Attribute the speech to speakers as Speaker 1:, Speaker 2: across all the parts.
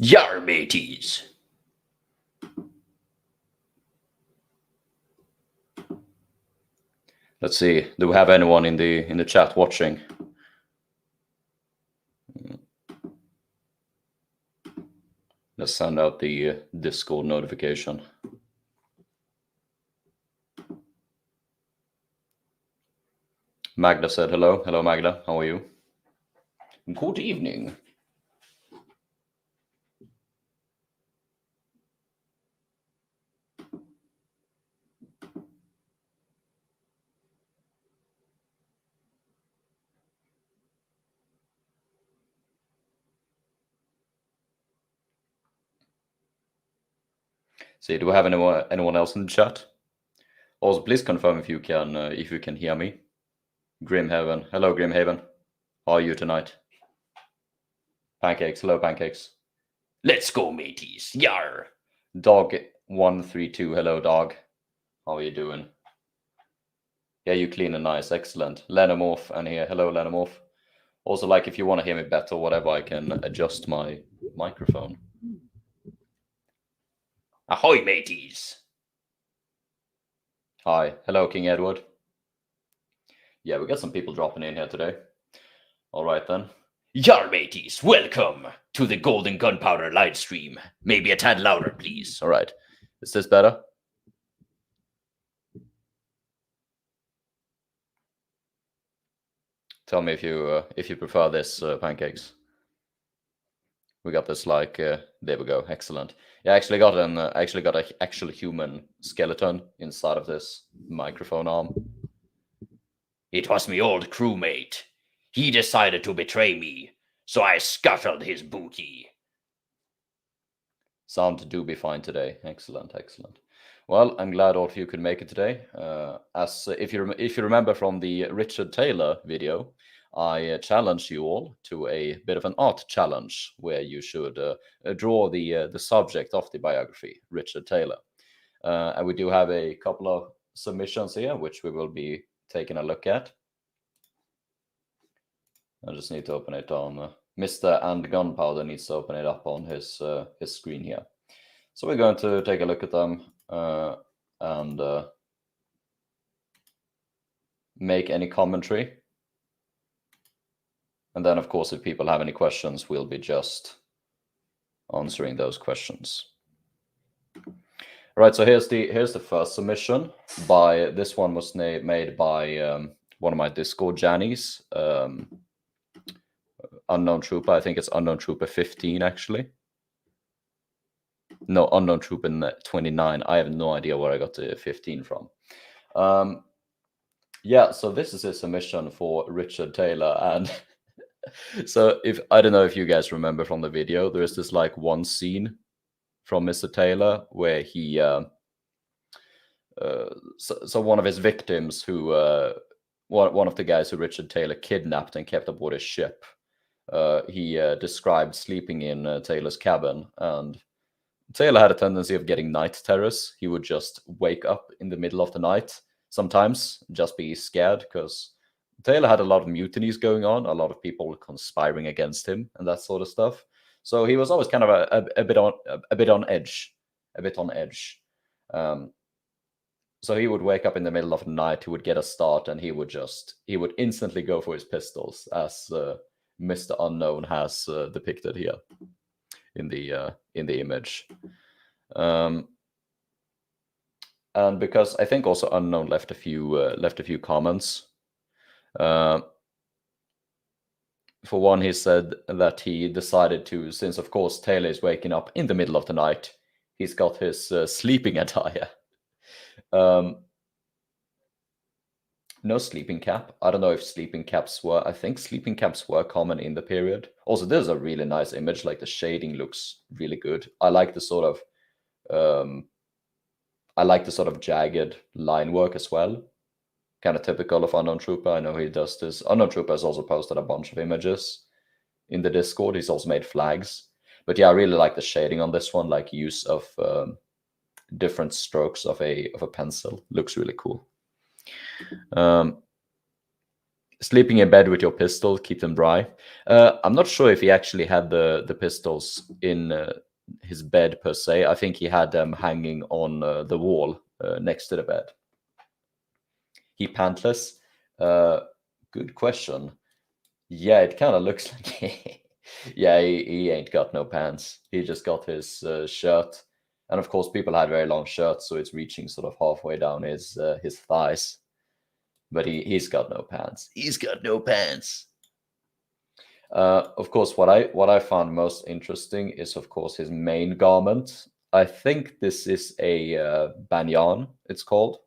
Speaker 1: Yar mateys. Let's see. Do we have anyone in the chat watching? Let's send out the Discord notification. Magda said hello. Hello, Magda. How are you? Good evening. See, do we have anyone else in the chat? Also, please confirm if you can hear me. Grimhaven. Hello, Grimhaven. How are you tonight? Pancakes. Hello, Pancakes. Let's go, mateys. Yar. Dog132. Hello, dog. How are you doing? Yeah, you clean and nice. Excellent. Lenomorph and here. Hello, Lenomorph. Also, like, if you want to hear me better or whatever, I can adjust my microphone. Ahoy, mateys. Hi. Hello, King Edward. Yeah, we got some people dropping in here today. All right, then. Yar, mateys, welcome to the Golden Gunpowder live stream. Maybe a tad louder, please. All right. Is this better? Tell me if you prefer this, Pancakes. We got this like there we go. Excellent. Yeah, I actually got an actual human skeleton inside of this microphone arm. It was me old crewmate. He decided to betray me, so I scuttled his booty. Sound do be fine today. Excellent, excellent. Well, I'm glad all of you could make it today. As if you remember from the Richard Taylor video, I challenged you all to a bit of an art challenge where you should draw the subject of the biography, Richard Taylor. And we do have a couple of submissions here, which we will be taking a look at. I just need to open it on Mr. and Gunpowder needs to open it up on his screen here. So we're going to take a look at them and make any commentary. And then, of course, if people have any questions, we'll be just answering those questions. All right, so here's the first submission. This one was made by one of my Discord Jannies, Unknown Trooper. I think it's Unknown Trooper 15, actually. No, Unknown Trooper 29. I have no idea where I got the 15 from. Yeah, so this is a submission for Richard Taylor, and so I don't know if you guys remember from the video, there is this like one scene from Mr. Taylor where he so one of his victims who one of the guys who Richard Taylor kidnapped and kept aboard his ship, he described sleeping in Taylor's cabin, and Taylor had a tendency of getting night terrors. He would just wake up in the middle of the night sometimes, just be scared, because Taylor had a lot of mutinies going on, a lot of people conspiring against him and that sort of stuff. So he was always kind of a bit on edge. So he would wake up in the middle of the night, he would get a start, and he would instantly go for his pistols, as Mr. Unknown has depicted here in the image. And because I think also Unknown left a few comments. For one, he said that he decided to, since of course Taylor is waking up in the middle of the night, he's got his sleeping attire. No sleeping cap. I don't know if sleeping caps were. I think sleeping caps were common in the period. Also, this is a really nice image. Like the shading looks really good. I like the sort of jagged line work as well. Kind of typical of Unknown Trooper. I know he does this. Unknown Trooper has also posted a bunch of images in the Discord. He's also made flags. But yeah, I really like the shading on this one. Like use of different strokes of a pencil. Looks really cool. sleeping in bed with your pistol, keep them dry. I'm not sure if he actually had the pistols in his bed per se. I think he had them hanging on the wall next to the bed. He pantless? Good question. Yeah, it kind of looks like yeah, he ain't got no pants. He just got his shirt, and of course, people had very long shirts, so it's reaching sort of halfway down his thighs. But he's got no pants. He's got no pants. Of course, what I found most interesting is, of course, his main garment. I think this is a banyan. It's called.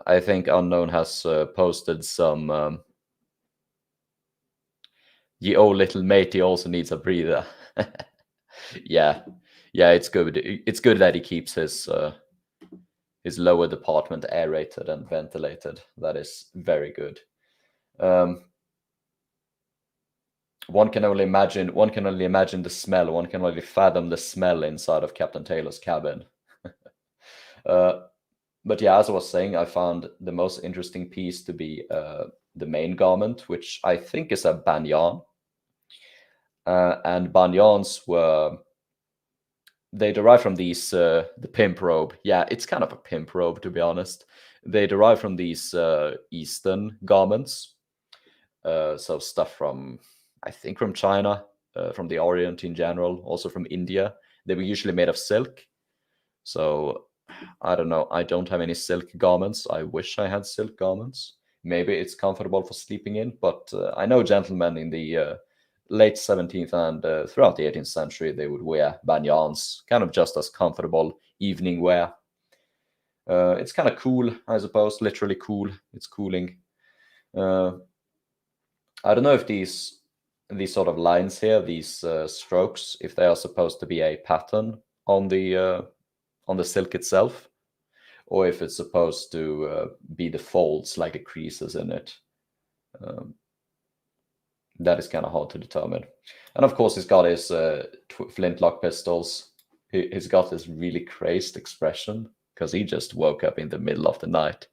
Speaker 1: I think Unknown has posted some. Ye old little matey also needs a breather. Yeah, it's good. It's good that he keeps his lower department aerated and ventilated. That is very good. One can only imagine the smell. One can only fathom the smell inside of Captain Taylor's cabin. But yeah, as I was saying, I found the most interesting piece to be the main garment, which I think is a banyan. And banyans they derive from these the pimp robe. Yeah, it's kind of a pimp robe, to be honest. They derive from these Eastern garments. So stuff from, I think, from China, from the Orient in general, also from India. They were usually made of silk. So I don't know. I don't have any silk garments. I wish I had silk garments. Maybe it's comfortable for sleeping in, but I know gentlemen in the late 17th and throughout the 18th century, they would wear banyans, kind of just as comfortable evening wear. It's kind of cool, I suppose, literally cool. It's cooling. I don't know if these sort of lines here, these strokes, if they are supposed to be a pattern on the silk itself, or if it's supposed to be the folds, like the creases in it. That is kind of hard to determine. And of course, he's got his flintlock pistols. He's got this really crazed expression because he just woke up in the middle of the night.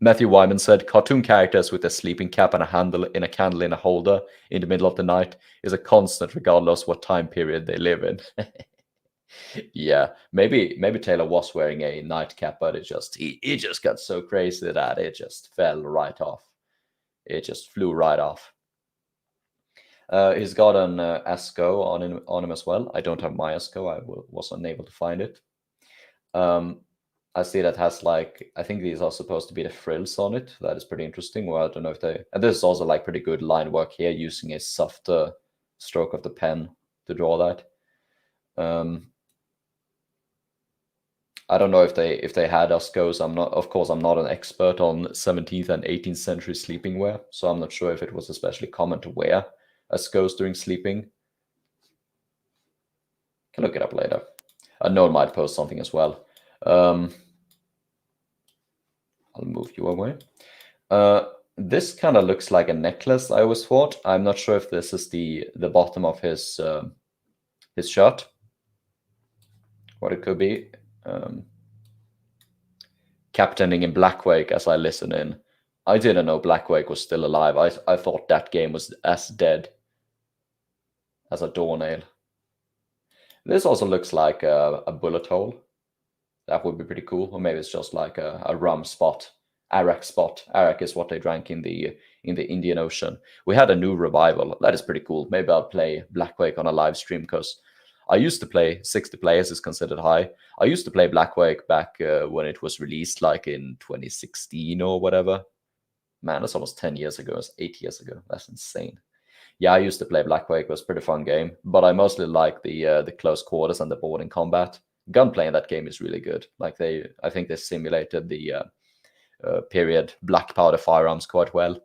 Speaker 1: Matthew Wyman said, cartoon characters with a sleeping cap and a candle in a holder in the middle of the night is a constant regardless what time period they live in. Yeah, maybe Taylor was wearing a nightcap, but it just got so crazy that it just fell right off. It just flew right off. He's got an ESCO on him as well. I don't have my ESCO. I was unable to find it. I see that has like, I think these are supposed to be the frills on it. That is pretty interesting. Well, I don't know if they... And this is also like pretty good line work here, using a softer stroke of the pen to draw that. I don't know if they had ESCOs. Of course, I'm not an expert on 17th and 18th century sleeping wear, so I'm not sure if it was especially common to wear ESCOs during sleeping. Can look it up later. Unknown might post something as well. I'll move you away. This kind of looks like a necklace, I always thought. I'm not sure if this is the bottom of his shirt. What it could be. Captaining in Blackwake as I listen in. I didn't know Blackwake was still alive. I thought that game was as dead as a doornail. This also looks like a bullet hole. That would be pretty cool. Or maybe it's just like a rum spot. Arak spot. Arak is what they drank in the Indian Ocean. We had a new revival. That is pretty cool. Maybe I'll play Blackwake on a live stream, because I used to play 60 players is considered high. I used to play Blackwake back when it was released, like in 2016 or whatever. Man, that's almost 10 years ago. It's 8 years ago. That's insane. Yeah, I used to play Blackwake. It was a pretty fun game, but I mostly like the close quarters and the boarding combat. Gunplay in that game is really good. Like I think they simulated the period black powder firearms quite well.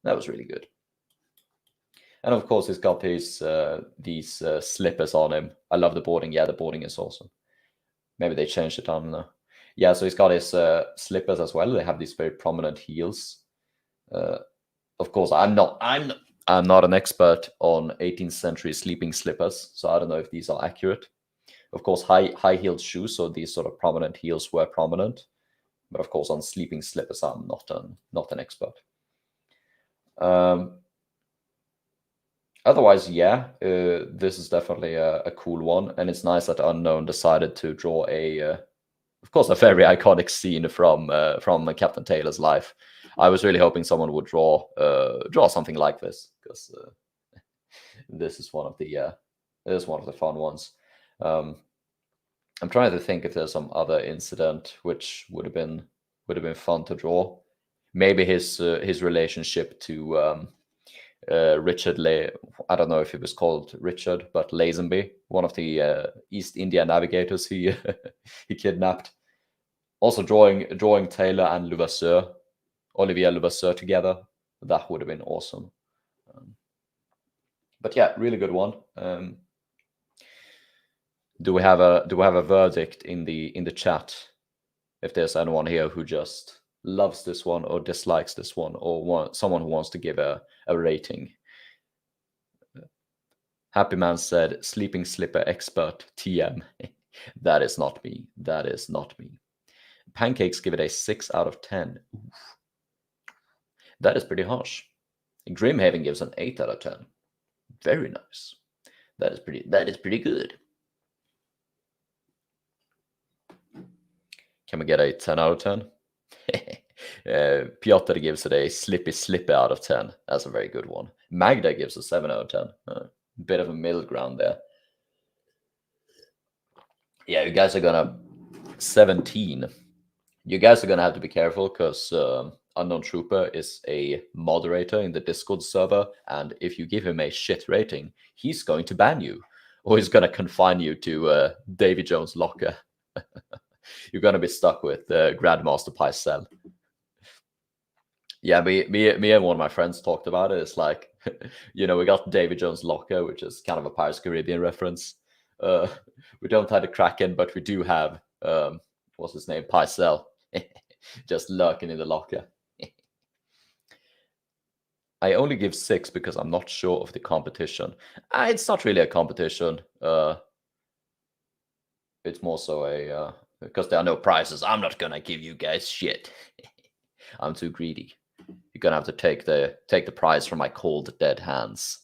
Speaker 1: That was really good. And of course, he's got these slippers on him. I love the boarding. Yeah, the boarding is awesome. Maybe they changed it on. Yeah, so he's got his slippers as well. They have these very prominent heels. Of course, I'm not an expert on 18th century sleeping slippers, so I don't know if these are accurate. Of course, high-heeled shoes, so these sort of prominent heels were prominent. But of course, on sleeping slippers, I'm not an expert. Otherwise, yeah, this is definitely a cool one, and it's nice that Unknown decided to draw of course, a very iconic scene from Captain Taylor's life. I was really hoping someone would draw something like this, because this is one of the fun ones. I'm trying to think if there's some other incident which would have been fun to draw. Maybe his relationship to Richard I don't know if he was called Richard, but Lazenby, one of the East India navigators he he kidnapped. Also drawing Taylor and Olivier Levasseur together. That would have been awesome. But yeah, really good one. Do we have a verdict in the chat? If there's anyone here who just loves this one or dislikes this one, or someone who wants to give a rating. Happy Man said, sleeping slipper expert TM. That is not me. That is not me. Pancakes give it a 6 out of 10. Oof. That is pretty harsh. Grimhaven gives an 8 out of 10. Very nice. That is pretty good. Can we get a 10 out of 10? Piotr gives it a slippy out of 10. That's a very good one. Magda gives a 7 out of 10. Bit of a middle ground there. Yeah, you guys are gonna 17. You guys are gonna have to be careful, because Unknown Trooper is a moderator in the Discord server, and if you give him a shit rating, he's going to ban you, or he's gonna confine you to Davy Jones' locker. You're gonna be stuck with Grandmaster Pycelle. Yeah, me and one of my friends talked about it. It's like, we got Davy Jones' locker, which is kind of a Pirates Caribbean reference. We don't have the Kraken, but we do have what's his name, Pycelle, just lurking in the locker. I only give 6 because I'm not sure of the competition. It's not really a competition. It's more so because there are no prizes. I'm not gonna give you guys shit. I'm too greedy. You're gonna have to take the prize from my cold dead hands.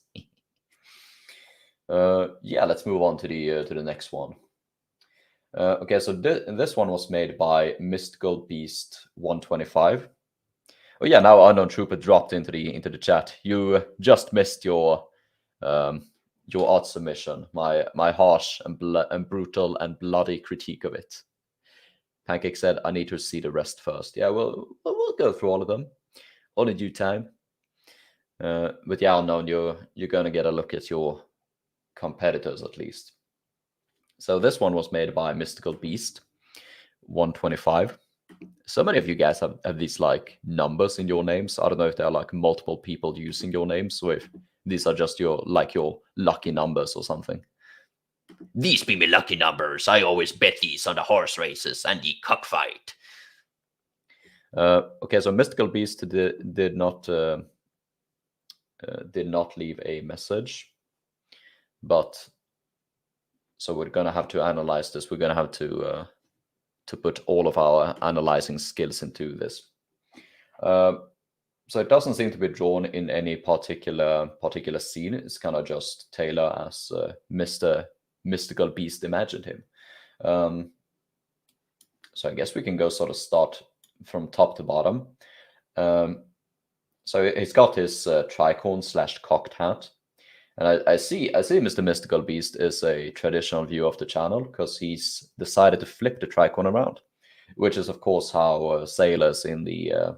Speaker 1: Yeah, let's move on to the next one. Okay, so this one was made by Mystical Beast 125. Oh yeah, now Unknown Trooper dropped into the chat. You just missed your art submission. My harsh and brutal and bloody critique of it. Pancake said, "I need to see the rest first." Yeah, we'll go through all of them, all in due time. But yeah, Unknown, you're gonna get a look at your competitors at least. So this one was made by Mystical Beast 125. So many of you guys have these like numbers in your names. I don't know if there are like multiple people using your names, or if these are just your lucky numbers or something. These be my lucky numbers. I always bet these on the horse races and the cockfight. Okay, so Mystical Beast did not leave a message, but so we're gonna have to analyze this. We're gonna have to put all of our analyzing skills into this. So it doesn't seem to be drawn in any particular scene. It's kind of just Taylor as Mr. Mystical Beast imagined him. So I guess we can go sort of start from top to bottom. So he's got his tricorn / cocked hat. And I see Mr. Mystical Beast is a traditional view of the channel, because he's decided to flip the tricorn around, which is, of course, how sailors in the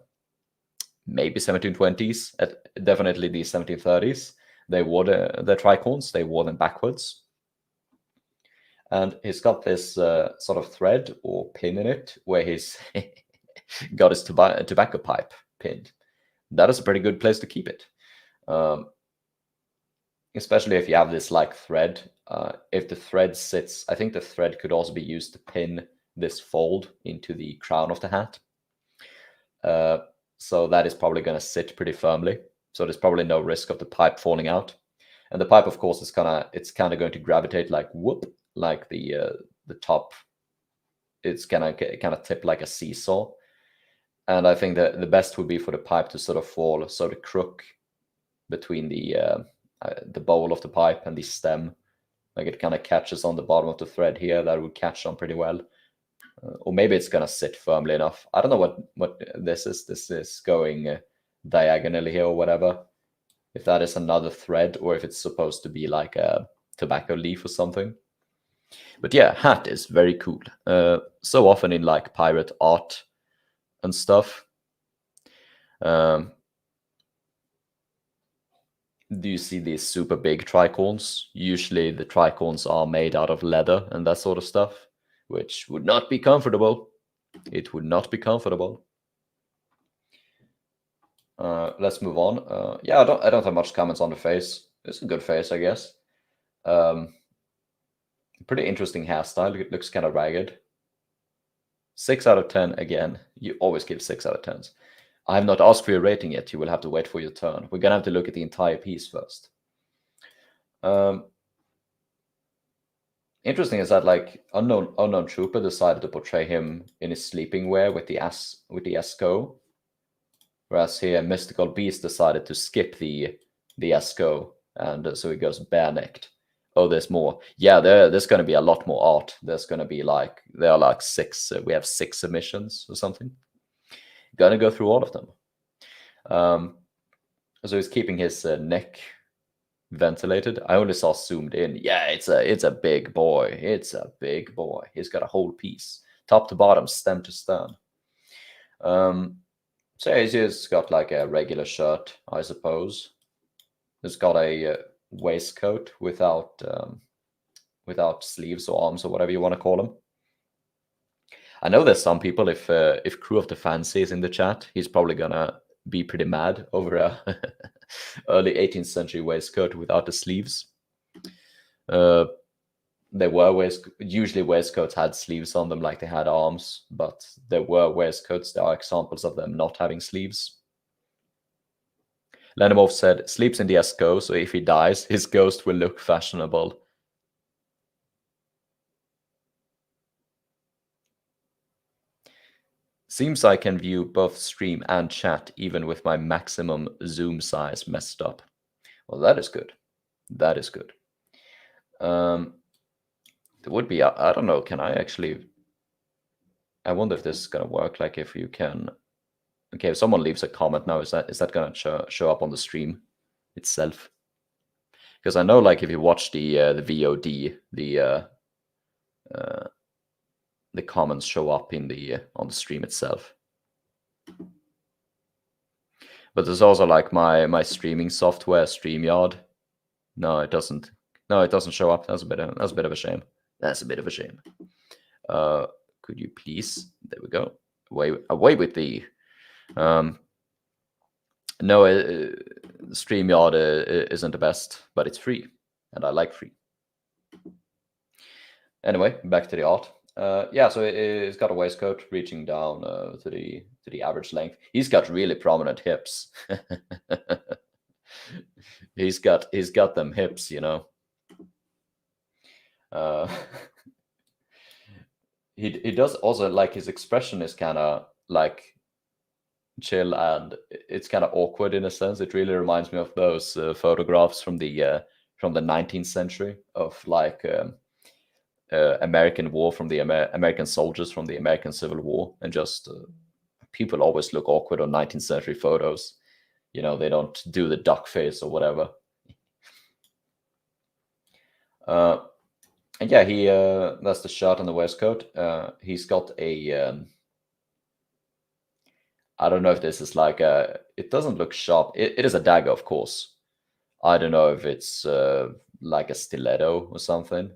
Speaker 1: maybe 1720s, definitely the 1730s, they wore their tricorns, they wore them backwards. And he's got this sort of thread or pin in it, where he's got his tobacco pipe pinned. That is a pretty good place to keep it. Especially if you have this like thread. If the thread sits, I think the thread could also be used to pin this fold into the crown of the hat. So that is probably going to sit pretty firmly. So there's probably no risk of the pipe falling out. And the pipe, of course, is kind of going to gravitate like whoop, like the top. It's kind of tip like a seesaw. And I think that the best would be for the pipe to sort of fall, so the crook between the bowl of the pipe and the stem, like it kind of catches on the bottom of the thread here, that would catch on pretty well. Or maybe it's gonna sit firmly enough. I don't know what this is. This is going diagonally here or whatever. If that is another thread, or if it's supposed to be like a tobacco leaf or something. But yeah, hat is very cool. So often in like pirate art and stuff. Do you see these super big tricorns? Usually the tricorns are made out of leather and that sort of stuff, which would not be comfortable. It would not be comfortable. Let's move on. Yeah, I don't have much comments on the face. It's a good face, I guess. Pretty interesting hairstyle. It looks kind of ragged. 6 out of 10 again. You always give 6 out of 10s. I have not asked for your rating yet. You will have to wait for your turn. We're gonna have to look at the entire piece first. Interesting is that like unknown trooper decided to portray him in his sleeping wear with the esco, whereas here mystical beast decided to skip the esco, and so he goes bare necked. Oh, there's more. Yeah, there's going to be a lot more art. There's going to be like there are like 6. We have 6 submissions or something. Gonna go through all of them. So he's keeping his neck ventilated. I only saw zoomed in. Yeah, it's a big boy. It's a big boy. He's got a whole piece, top to bottom, stem to stern. So yeah, he's got like a regular shirt, I suppose. He's got a waistcoat without sleeves or arms or whatever you want to call them. I know there's some people, if Crew of the Fancy is in the chat, he's probably gonna be pretty mad over a early 18th century waistcoat without the sleeves. There were usually waistcoats had sleeves on them, like they had arms, but there were waistcoats. There are examples of them not having sleeves. Lenimov said, sleeps in the esco, so if he dies, his ghost will look fashionable. Seems I can view both stream and chat, even with my maximum zoom size messed up. Well, that is good. That is good. There would be, I don't know, can I actually... I wonder if this is going to work, like if you can... Okay, if someone leaves a comment now, is that going to show up on the stream itself? Because I know, like, if you watch the VOD, the comments show up in on the stream itself. But there's also like my streaming software, StreamYard. No, it doesn't. No, it doesn't show up. That's a bit of a shame. That's a bit of a shame. Could you please? There we go. Away with the. No, StreamYard isn't the best, but it's free, and I like free. Anyway, back to the art. Yeah, so he's got a waistcoat reaching down to the average length. He's got really prominent hips. he's got them hips, you know. He does also, like, his expression is kind of like chill, and it's kind of awkward in a sense. It really reminds me of those photographs from the 19th century of like American war, from the American soldiers from the American Civil War, and just people always look awkward on 19th century photos. You know, they don't do the duck face or whatever. And yeah, he that's the shirt and the waistcoat. He's got a I don't know if this is like a... It doesn't look sharp. It is a dagger, of course. I don't know if it's like a stiletto or something.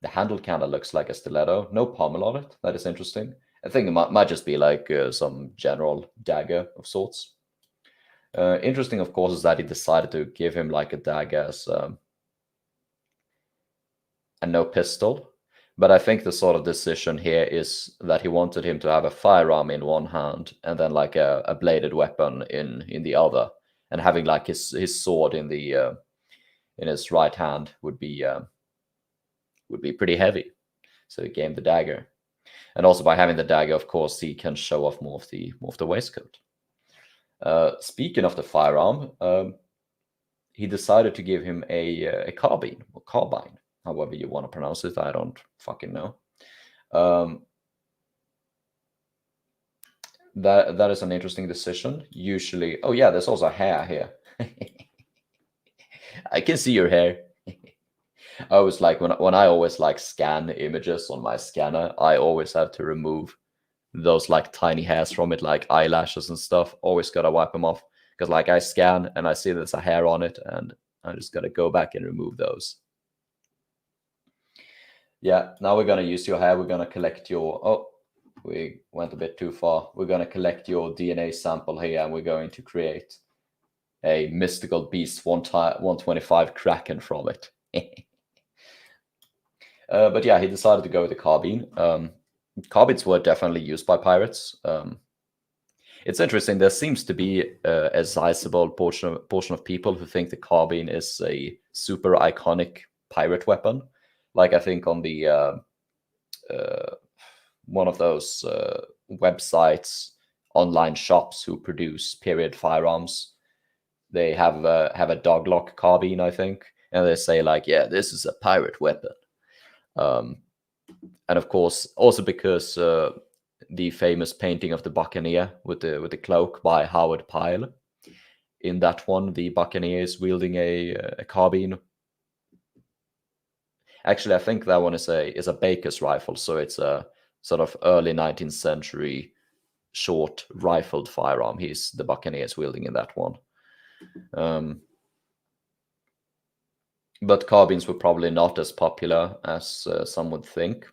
Speaker 1: The handle kind of looks like a stiletto. No pommel on it. That is interesting. I think it might just be like some general dagger of sorts. Interesting, of course, is that he decided to give him like a dagger as and no pistol. But I think the sort of decision here is that he wanted him to have a firearm in one hand and then like a bladed weapon in the other, and having like his sword in his right hand would be pretty heavy. So he gave him the dagger. And also by having the dagger, of course, he can show off more of the waistcoat. Speaking of the firearm, he decided to give him a carbine, or carbine, however you want to pronounce it. I don't fucking know. That is an interesting decision. Usually, oh yeah, there's also hair here. I can see your hair. I was like, when I always like scan images on my scanner, I always have to remove those like tiny hairs from it, like eyelashes and stuff. Always gotta wipe them off, because like I scan and I see there's a hair on it, and I just gotta go back and remove those. Yeah, now we're gonna use your hair. We're gonna collect your, oh, we went a bit too far. We're gonna collect your DNA sample here, and we're going to create a mystical beast 125 Kraken from it. But yeah, he decided to go with the carbine. Carbines were definitely used by pirates. It's interesting. There seems to be a sizable portion of people who think the carbine is a super iconic pirate weapon. Like I think on the one of those websites, online shops who produce period firearms, they have a doglock carbine, I think, and they say like, yeah, this is a pirate weapon. And of course, also because the famous painting of the Buccaneer with the cloak by Howard Pyle. In that one, the Buccaneer is wielding a carbine. Actually, I think that one is a Baker's rifle, so it's a sort of early 19th century short rifled firearm. The Buccaneer is wielding in that one. But carbines were probably not as popular as some would think,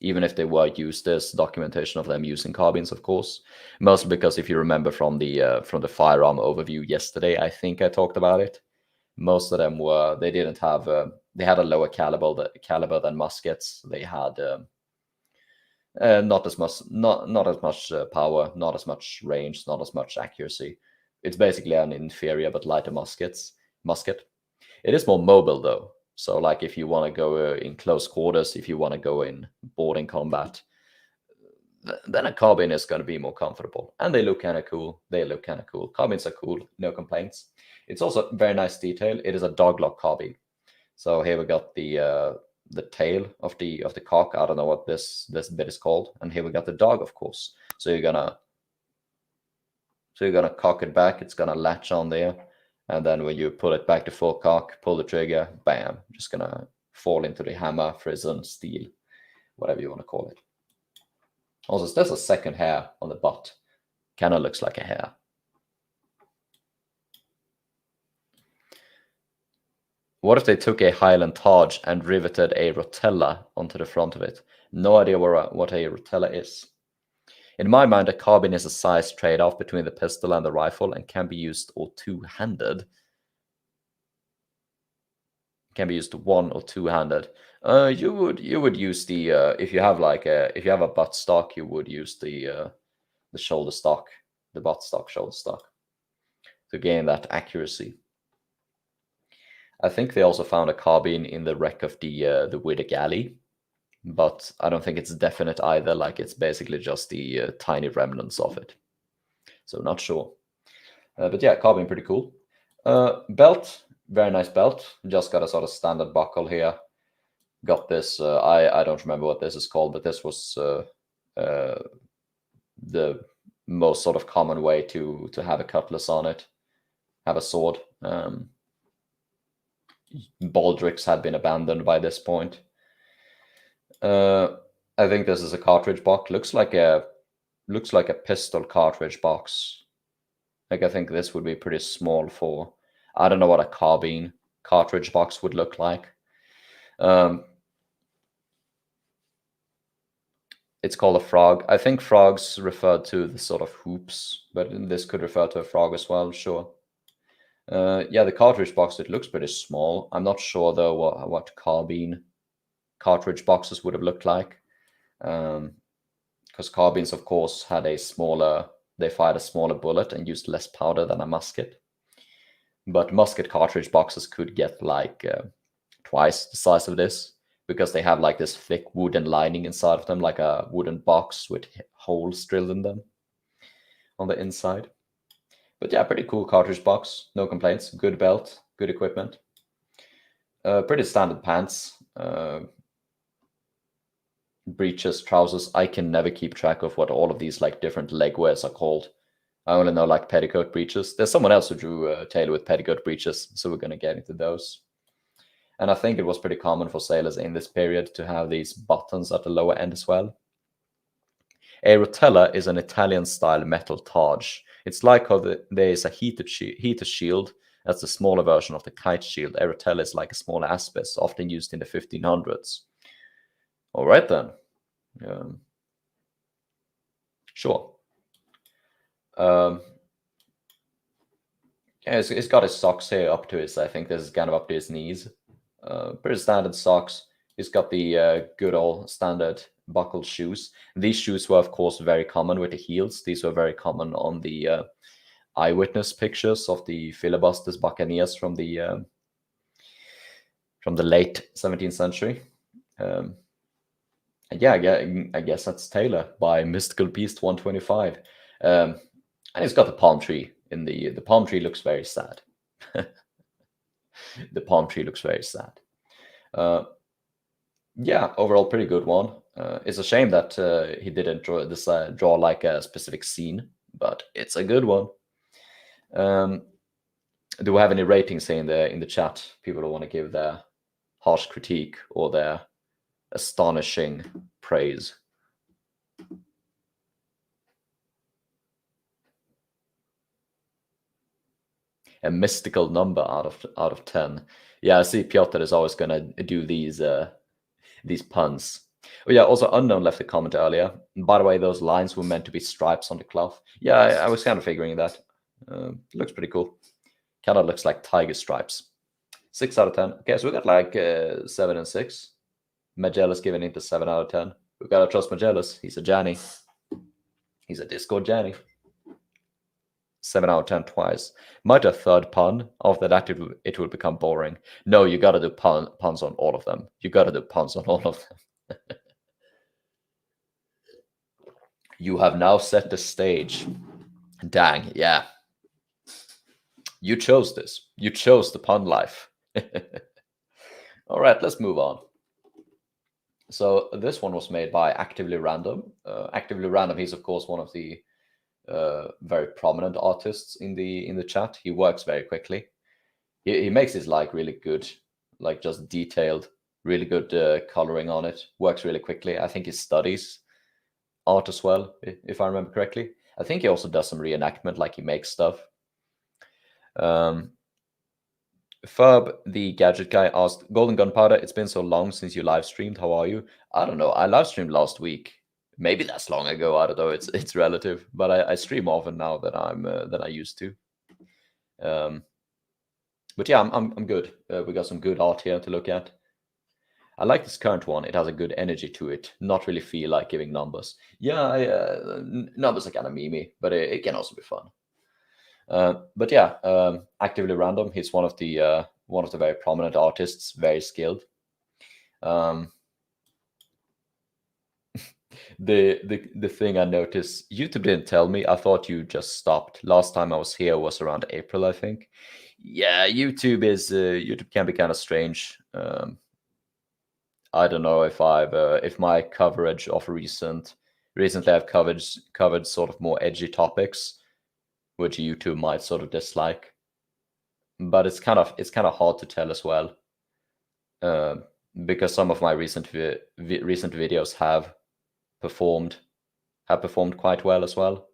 Speaker 1: even if they were used. There's documentation of them using carbines, of course. Mostly because if you remember from the firearm overview yesterday, I think I talked about it. Most of them they didn't have they had a lower caliber than muskets. They had not as much power, not as much range, not as much accuracy. It's basically an inferior but lighter musket. It is more mobile though. So like if you want to go in close quarters, if you want to go in boarding combat, then a carbine is going to be more comfortable. And they look kind of cool. Carbines are cool, no complaints. It's also very nice detail. It is a doglock carbine. So here we got the tail of the cock. I don't know what this bit is called. And here we got the dog, of course. So you're gonna cock it back. It's gonna latch on there. And then when you pull it back to full cock, pull the trigger, bam, just gonna fall into the hammer, prison, steel, whatever you want to call it. Also, there's a second hair on the butt. Kind of looks like a hair. What if they took a Highland Taj and riveted a rotella onto the front of it? No idea what a rotella is. In my mind, a carbine is a size trade-off between the pistol and the rifle and can be used or two-handed. Can be used one or two-handed. You would use the if you have a butt stock, you would use the shoulder stock, the butt stock, shoulder stock, to gain that accuracy. I think they also found a carbine in the wreck of the Widder galley, but I don't think it's definite either. Like it's basically just the tiny remnants of it. So not sure. But yeah, carbine pretty cool. Belt, very nice belt. Just got a sort of standard buckle here. Got this. I don't remember what this is called, but this was the most sort of common way to have a cutlass on it, have a sword. Baldricks had been abandoned by this point. I think this is a cartridge box. Looks like a pistol cartridge box. Like I think this would be pretty small for. I don't know what a carbine cartridge box would look like. It's called a frog. I think frogs refer to the sort of hoops, but this could refer to a frog as well. Sure. Yeah, the cartridge box, it looks pretty small. I'm not sure though what carbine cartridge boxes would have looked like, because carbines, of course, had they fired a smaller bullet and used less powder than a musket. But musket cartridge boxes could get like twice the size of this, because they have like this thick wooden lining inside of them, like a wooden box with holes drilled in them on the inside. But yeah, pretty cool cartridge box. No complaints. Good belt, good equipment. Pretty standard pants. Breeches, trousers. I can never keep track of what all of these like different leg wears are called. I only know like petticoat breeches. There's someone else who drew Taylor with petticoat breeches, so we're going to get into those. And I think it was pretty common for sailors in this period to have these buttons at the lower end as well. A rotella is an Italian-style metal targe. It's like how there is a heater shield. That's the smaller version of the kite shield. A rotella is like a smaller asbestos, often used in the 1500s. All right then. Sure. Yeah, it's got his socks here up to his, I think this is kind of up to his knees. Pretty standard socks. He's got the good old standard buckled shoes. These shoes were, of course, very common with the heels. These were very common on the eyewitness pictures of the filibusters buccaneers from the late 17th century. And yeah, I guess that's Taylor by Mystical Beast 125. And it's got the palm tree in the palm tree looks very sad. The palm tree looks very sad. Yeah, overall pretty good one. It's a shame that he didn't draw like a specific scene, but it's a good one. Do we have any ratings in the chat? People who want to give their harsh critique or their astonishing praise. A mystical number out of 10. Yeah, I see Piotr is always gonna do these puns. Oh yeah, also Unknown left a comment earlier. By the way, those lines were meant to be stripes on the cloth. Yeah, I was kind of figuring that. Looks pretty cool. Kind of looks like tiger stripes. 6 out of 10. Okay, so we got like 7 and 6. Magellas giving it a 7 out of 10. We gotta trust Magellas. He's a Janny. He's a Discord Janny. 7 out of 10 twice. Might a third pun. After that, it will become boring. No, you gotta do puns on all of them. You gotta do puns on all of them. You have now set the stage. Dang, yeah. You chose this. You chose the pun life. All right, let's move on. So this one was made by Actively Random. Actively Random, he's of course one of the very prominent artists in the chat. He works very quickly. He makes his like really good, like just detailed, really good coloring on it. Works really quickly. I think he studies art as well, if I remember correctly. I think he also does some reenactment, like he makes stuff. Ferb, the gadget guy, asked, Golden Gunpowder, it's been so long since you live streamed. How are you? I don't know. I live streamed last week. Maybe that's long ago. I don't know. It's relative, but I stream often now than I used to. But yeah, I'm good. We got some good art here to look at. I like this current one. It has a good energy to it. Not really feel like giving numbers. Yeah, numbers are kind of memey, but it can also be fun. But yeah, Actively Random. He's one of the very prominent artists, very skilled. The thing I noticed, YouTube didn't tell me. I thought you just stopped. Last time I was here was around April, I think. Yeah, YouTube can be kind of strange. I don't know if my coverage of recently I've covered sort of more edgy topics, which YouTube might sort of dislike. But it's kind of hard to tell as well, because some of my recent videos have performed quite well as well.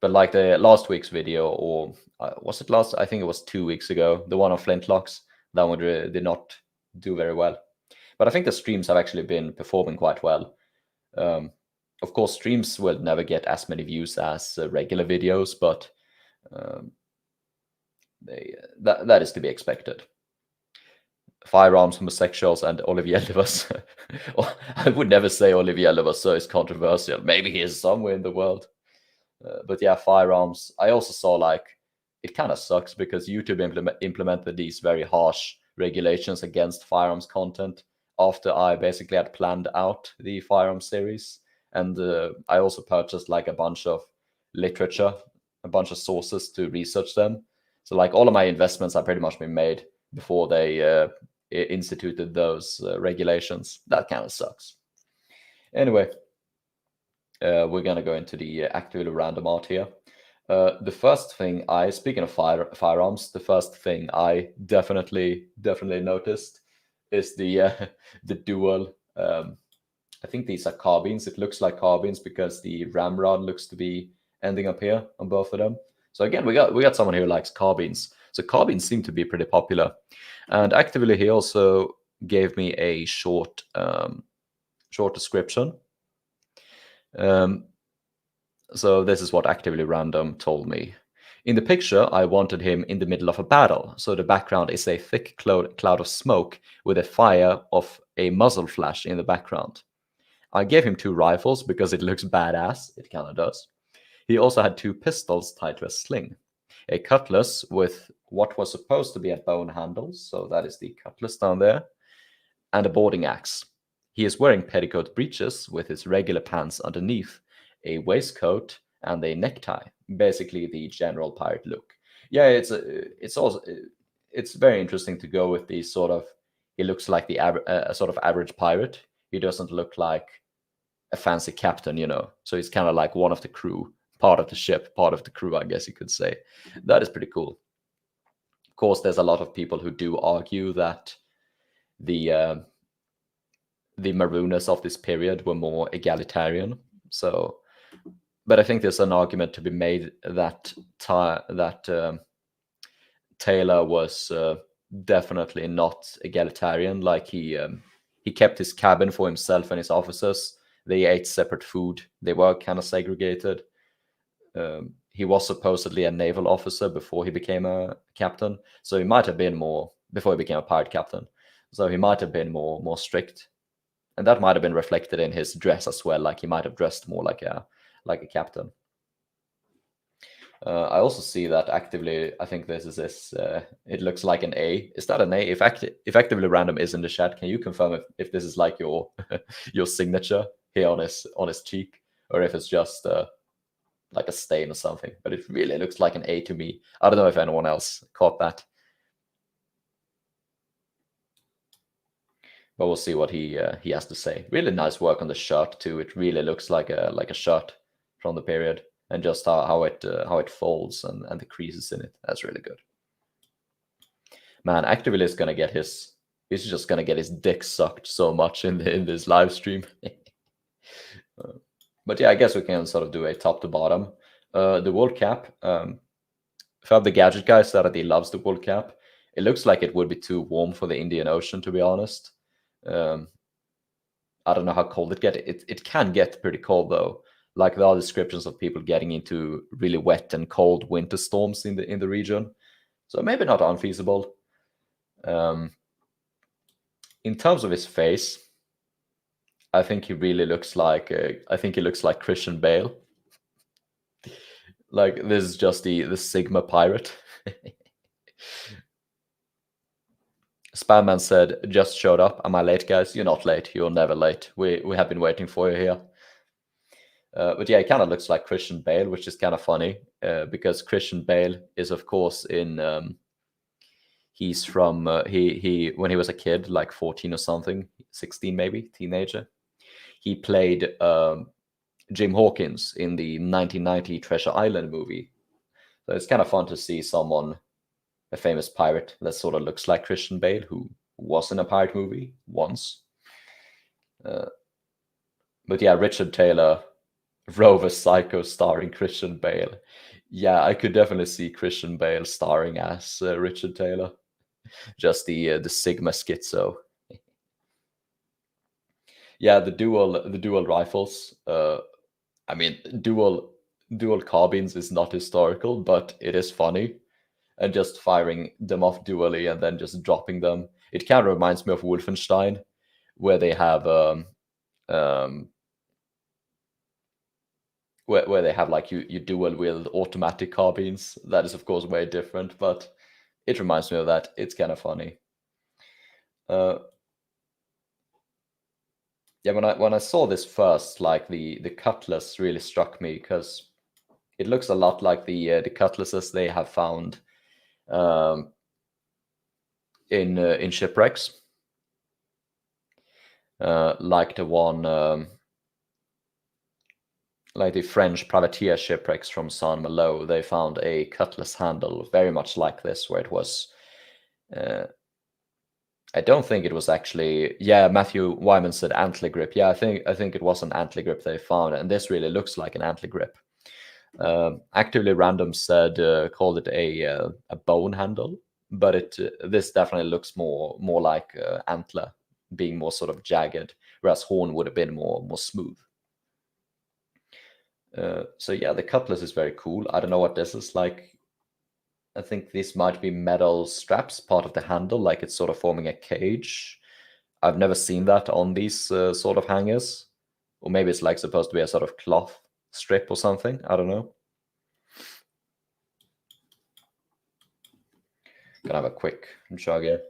Speaker 1: But like the last week's video, or was it last? I think it was 2 weeks ago. The one on Flintlocks, that one did not do very well. But I think the streams have actually been performing quite well. Of course, streams will never get as many views as regular videos, but that is to be expected. Firearms, homosexuals, and Olivier Levasseur. I would never say Olivier Levasseur is controversial. Maybe he is somewhere in the world. But yeah, firearms. I also saw like it kind of sucks because YouTube implemented these very harsh regulations against firearms content after I basically had planned out the firearm series, and I also purchased like a bunch of literature, a bunch of sources to research them. So like all of my investments have pretty much been made before they instituted those regulations. That kind of sucks. Anyway, we're gonna go into the actively random art here. The first thing speaking of firearms, the first thing I definitely noticed is the the dual. I think these are carbines. It looks like carbines because the ramrod looks to be ending up here on both of them. So again, we got someone who likes carbines. So carbines seem to be pretty popular, and actively he also gave me a short description. So this is what Actively Random told me. In the picture, I wanted him in the middle of a battle, so the background is a thick cloud of smoke with a fire of a muzzle flash in the background. I gave him 2 rifles because it looks badass, it kind of does. He also had 2 pistols tied to a sling, a cutlass with what was supposed to be a bone handle, so that is the cutlass down there, and a boarding axe. He is wearing petticoat breeches with his regular pants underneath, a waistcoat, and a necktie. Basically, the general pirate look. Yeah, it's very interesting to go with the sort of. He looks like the sort of average pirate. He doesn't look like a fancy captain, you know. So he's kind of like one of the crew, part of the ship, part of the crew, I guess you could say. That is pretty cool. Of course, there's a lot of people who do argue that the Marooners of this period were more egalitarian. So, but I think there's an argument to be made that Taylor was definitely not egalitarian. Like he kept his cabin for himself and his officers. They ate separate food. They were kind of segregated. He was supposedly a naval officer before he became a captain, so he might have been more before he became a pirate captain. So he might have been more strict, and that might have been reflected in his dress as well. Like he might have dressed more like a captain. I also see that actively. I think this is this. It looks like an A. Is that an A? If actively random is in the chat, can you confirm if this is like your your signature here on his cheek, or if it's just like a stain or something? But it really looks like an A to me. I don't know if anyone else caught that. But we'll see what he has to say. Really nice work on the shirt too. It really looks like a shirt from the period, and just how it folds and the creases in it. That's really good. Man, Actively is gonna get he's just gonna get his dick sucked so much in this live stream. But yeah, I guess we can sort of do a top to bottom. The wool cap. For the gadget guy said that he loves the wool cap. It looks like it would be too warm for the Indian Ocean, to be honest. I don't know how cold it gets. It can get pretty cold though. Like there are descriptions of people getting into really wet and cold winter storms in the region. So maybe not unfeasible. In terms of his face, I think he really looks like he looks like Christian Bale. Like this is just the Sigma pirate. Spamman said, "Just showed up. Am I late, guys? You're not late. You're never late. We have been waiting for you here." But yeah, he kind of looks like Christian Bale, which is kind of funny because Christian Bale is, of course, he's from he when he was a kid, like 14 or something, 16 maybe, teenager. He played Jim Hawkins in the 1990 Treasure Island movie. So it's kind of fun to see someone, a famous pirate, that sort of looks like Christian Bale, who was in a pirate movie once. But yeah, Richard Taylor, Rover Psycho starring Christian Bale. Yeah, I could definitely see Christian Bale starring as Richard Taylor. Just the Sigma schizo. Yeah, the dual rifles. I mean, dual carbines is not historical, but it is funny, and just firing them off dually and then just dropping them. It kind of reminds me of Wolfenstein, where they have where they have like you dual wield automatic carbines. That is of course way different, but it reminds me of that. It's kind of funny. Yeah, when I saw this first, like the cutlass really struck me because it looks a lot like the cutlasses they have found um, in shipwrecks, like the one like the French privateer shipwrecks from Saint Malo. They found a cutlass handle very much like this, where it was. I don't think it was actually. Yeah, Matthew Wyman said antler grip. Yeah, I think it was an antler grip they found, and this really looks like an antler grip. Actively Random said called it a bone handle, but this definitely looks more like antler, being more sort of jagged, whereas horn would have been more smooth. So yeah, the cutlass is very cool. I don't know what this is like. I think this might be metal straps, part of the handle, like it's sort of forming a cage. I've never seen that on these sort of hangers, or maybe it's like supposed to be a sort of cloth strip or something. I don't know. Gonna have a quick chug here.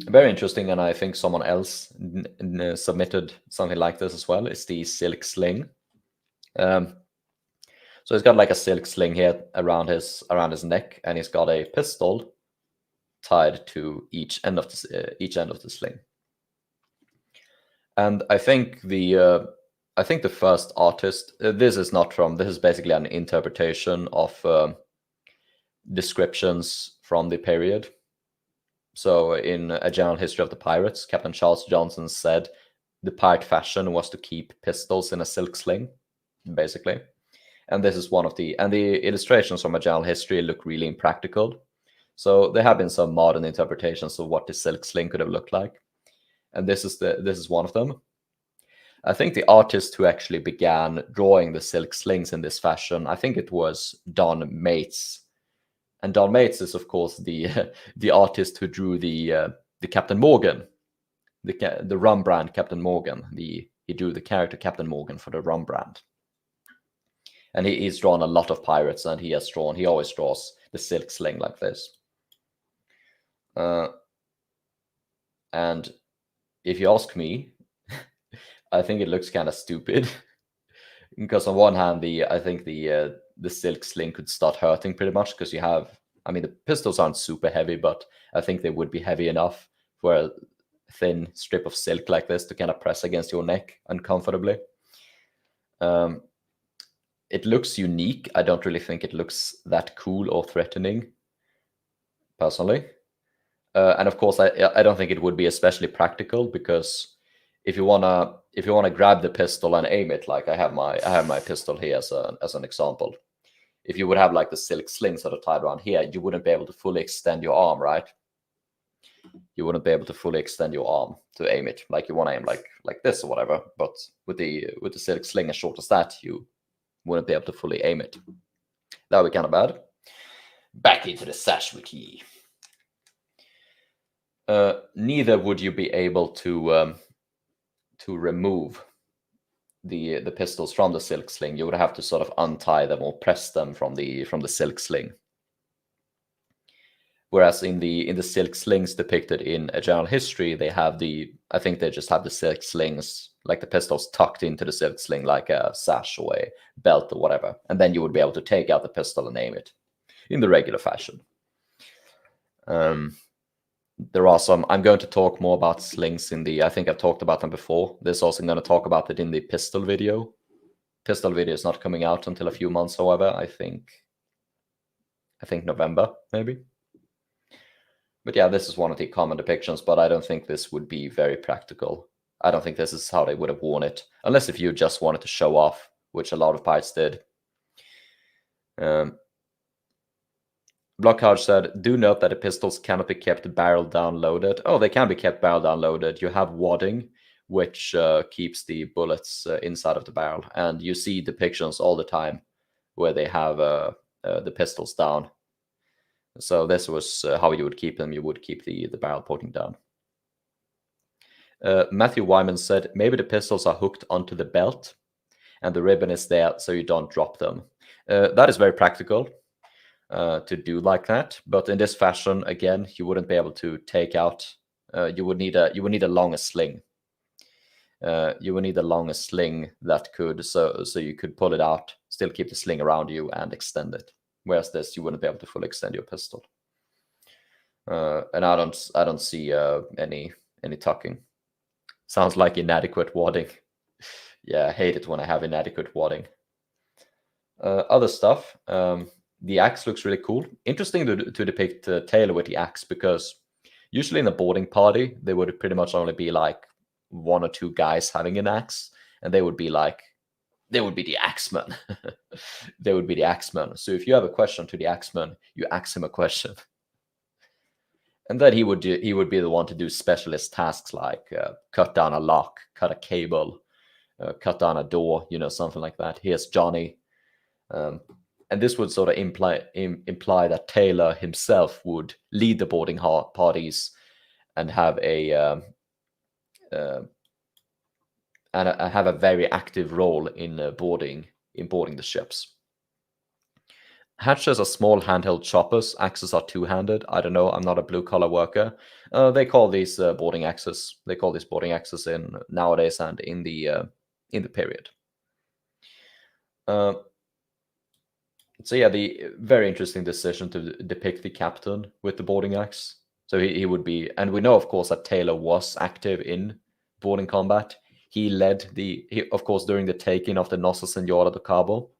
Speaker 1: Very interesting, and I think someone else submitted something like this as well. Is the silk sling. So he's got like a silk sling here around his neck, and he's got a pistol tied to each end of the sling. And I think the first artist. This is basically an interpretation of descriptions from the period. So in A General History of the Pirates, Captain Charles Johnson said the pirate fashion was to keep pistols in a silk sling, basically. And this is one of the illustrations from A General History look really impractical. So there have been some modern interpretations of what the silk sling could have looked like, and this is one of them. I think the artist who actually began drawing the silk slings in this fashion, I think it was Don Mates. And Don Mates is, of course, the the artist who drew the Captain Morgan, the rum brand Captain Morgan. He drew the character Captain Morgan for the rum brand, and he's drawn a lot of pirates, and he always draws the silk sling like this. And if you ask me, I think it looks kind of stupid because on one hand, I think the silk sling could start hurting pretty much because you have. I mean, the pistols aren't super heavy, but I think they would be heavy enough for a thin strip of silk like this to kind of press against your neck uncomfortably. It looks unique. I don't really think it looks that cool or threatening, personally. And of course, I don't think it would be especially practical because if you wanna grab the pistol and aim it, like I have my pistol here as an example. If you would have like the silk slings that are tied around here, you wouldn't be able to fully extend your arm, right? You wouldn't be able to fully extend your arm to aim it. Like you want to aim like this or whatever. But with the silk sling as short as that, you wouldn't be able to fully aim it. That would be kind of bad. Back into the Sash Wiki. Neither would you be able to remove the pistols from the silk sling. You would have to sort of untie them or press them from the silk sling. Whereas in the silk slings depicted in A General History, I think they just have the silk slings, like the pistols tucked into the silk sling, like a sash or a belt or whatever. And then you would be able to take out the pistol and aim it in the regular fashion. There are some. I'm going to talk more about slings I think I've talked about them before. This also I'm going to talk about it in the pistol video. Pistol video is not coming out until a few months, however. I think November, maybe. But yeah, this is one of the common depictions, but I don't think this would be very practical. I don't think this is how they would have worn it, unless if you just wanted to show off, which a lot of pirates did. Blockhard said, do note that the pistols cannot be kept barrel down loaded. Oh, they can be kept barrel down loaded. You have wadding, which keeps the bullets inside of the barrel. And you see depictions all the time where they have the pistols down. So this was how you would keep them. You would keep the barrel pointing down. Matthew Wyman said, maybe the pistols are hooked onto the belt and the ribbon is there so you don't drop them. That is very practical to do like that. But in this fashion, again, you wouldn't be able to take out You would need a longer sling. You would need a longer sling that could so you could pull it out, still keep the sling around you, and extend it. Whereas this, you wouldn't be able to fully extend your pistol. And I don't see any tucking. Sounds like inadequate wadding. Yeah, I hate it when I have inadequate wadding. Other stuff. The axe looks really cool. Interesting to depict Taylor with the axe, because usually in a boarding party, there would pretty much only be like 1 or 2 guys having an axe, and they would be the axeman. They would be the axeman. So if you have a question to the axeman, you ask him a question. And then he would be the one to do specialist tasks like cut down a lock, cut a cable, cut down a door, something like that. Here's Johnny. And this would sort of imply that Taylor himself would lead the boarding parties and have a very active role in boarding the ships. Hatches are small handheld choppers. Axes are two-handed. I don't know. I'm not a blue-collar worker. They call these boarding axes. They call these boarding axes in nowadays and in the period. So yeah, the very interesting decision to depict the captain with the boarding axe. So he would be, and we know of course that Taylor was active in boarding combat. He led of course during the taking of the Nossa Senhora do Cabo.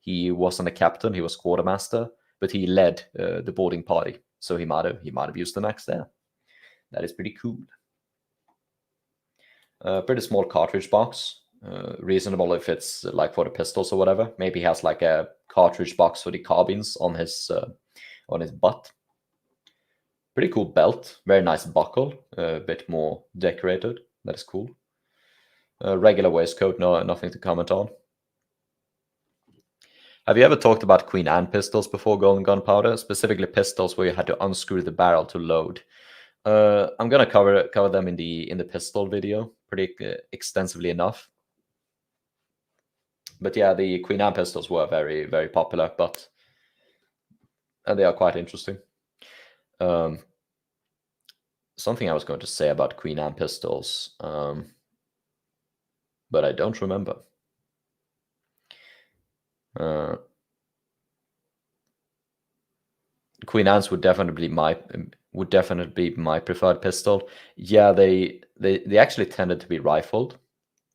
Speaker 1: He wasn't a captain; he was quartermaster, but he led the boarding party. So he might have used an axe there. That is pretty cool. Pretty small cartridge box. Reasonable if it's like for the pistols or whatever. Maybe he has like a cartridge box for the carbines on his butt. Pretty cool belt. Very nice buckle. A bit more decorated. That is cool. Regular waistcoat. No, nothing to comment on. Have you ever talked about Queen Anne pistols before, Golden Gunpowder? Specifically pistols where you had to unscrew the barrel to load. I'm gonna cover them in the pistol video pretty extensively enough. But yeah, the Queen Anne pistols were very, very popular, and they are quite interesting. Something I was going to say about Queen Anne pistols, but I don't remember. Queen Anne's would definitely be my preferred pistol. Yeah, they actually tended to be rifled,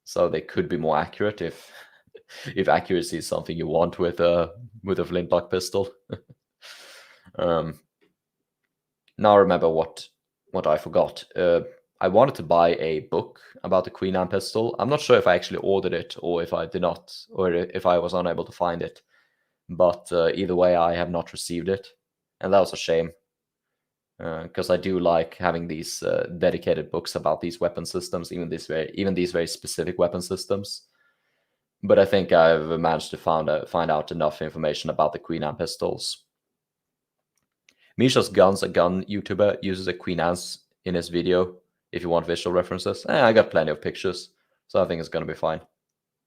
Speaker 1: so they could be more accurate if accuracy is something you want with a flintlock pistol. Now I remember what I forgot. I wanted to buy a book about the Queen Anne pistol. I'm not sure if I actually ordered it or if I did not, or if I was unable to find it. But either way, I have not received it, and that was a shame. Because I do like having these dedicated books about these weapon systems, even these very specific weapon systems. But I think I've managed to find out enough information about the Queen Anne pistols. Misha's Guns, a gun YouTuber, uses a Queen Anne's in his video. If you want visual references, I got plenty of pictures, so I think it's gonna be fine.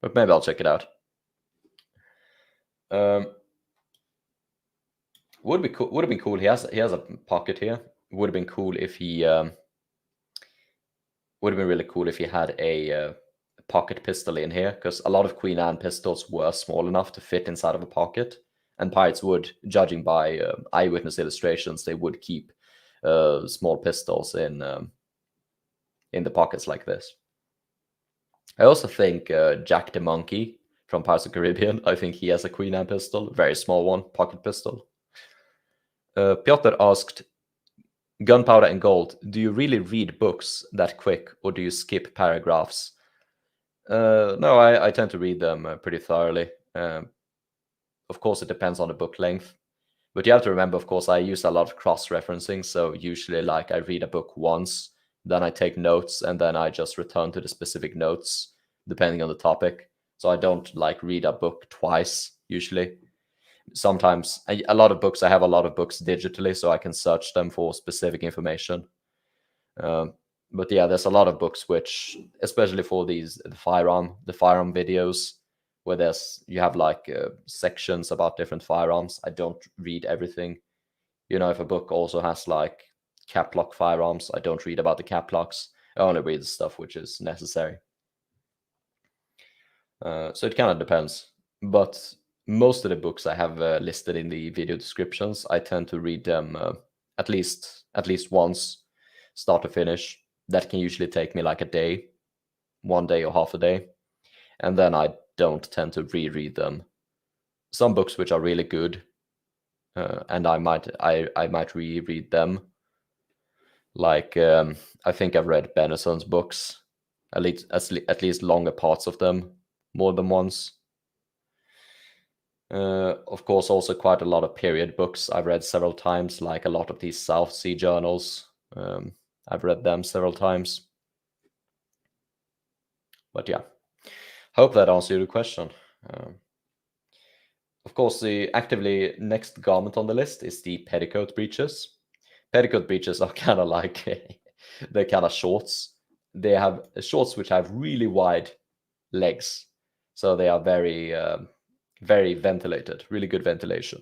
Speaker 1: But maybe I'll check it out. Would have been cool. He has a pocket here. Would have been cool if he would have been really cool if he had a pocket pistol in here, because a lot of Queen Anne pistols were small enough to fit inside of a pocket, and pirates would, judging by eyewitness illustrations, they would keep small pistols in the pockets like this. I also think Jack the Monkey from Pirates of the Caribbean, I think he has a Queen Anne pistol, very small one, pocket pistol. Piotr asked, Gunpowder and Gold, do you really read books that quick, or do you skip paragraphs? No, I tend to read them pretty thoroughly. Of course, it depends on the book length. But you have to remember, of course, I use a lot of cross-referencing. So usually, like, I read a book once, then I take notes, and then I just return to the specific notes, depending on the topic. So I don't, like, read a book twice, usually. Sometimes, a lot of books, I have a lot of books digitally, so I can search them for specific information. But yeah, there's a lot of books which, especially for the firearm videos, where you have like sections about different firearms. I don't read everything. You know, if a book also has like cap lock firearms. I don't read about the cap locks. I only read the stuff which is necessary. So it kind of depends. But most of the books I have listed in the video descriptions, I tend to read them at least once, start to finish. That can usually take me like a day, 1 day or half a day, and then I don't tend to reread them. Some books which are really good, and I might reread them. Like I think I've read Bennison's books, at least longer parts of them, more than once. Of course, also quite a lot of period books I've read several times, like a lot of these South Sea journals. I've read them several times. But yeah, hope that answered your question. Of course, the actively next garment on the list is the petticoat breeches. Petticoat breeches are kind of like, they're kind of shorts. They have shorts which have really wide legs. So they are very, very ventilated, really good ventilation.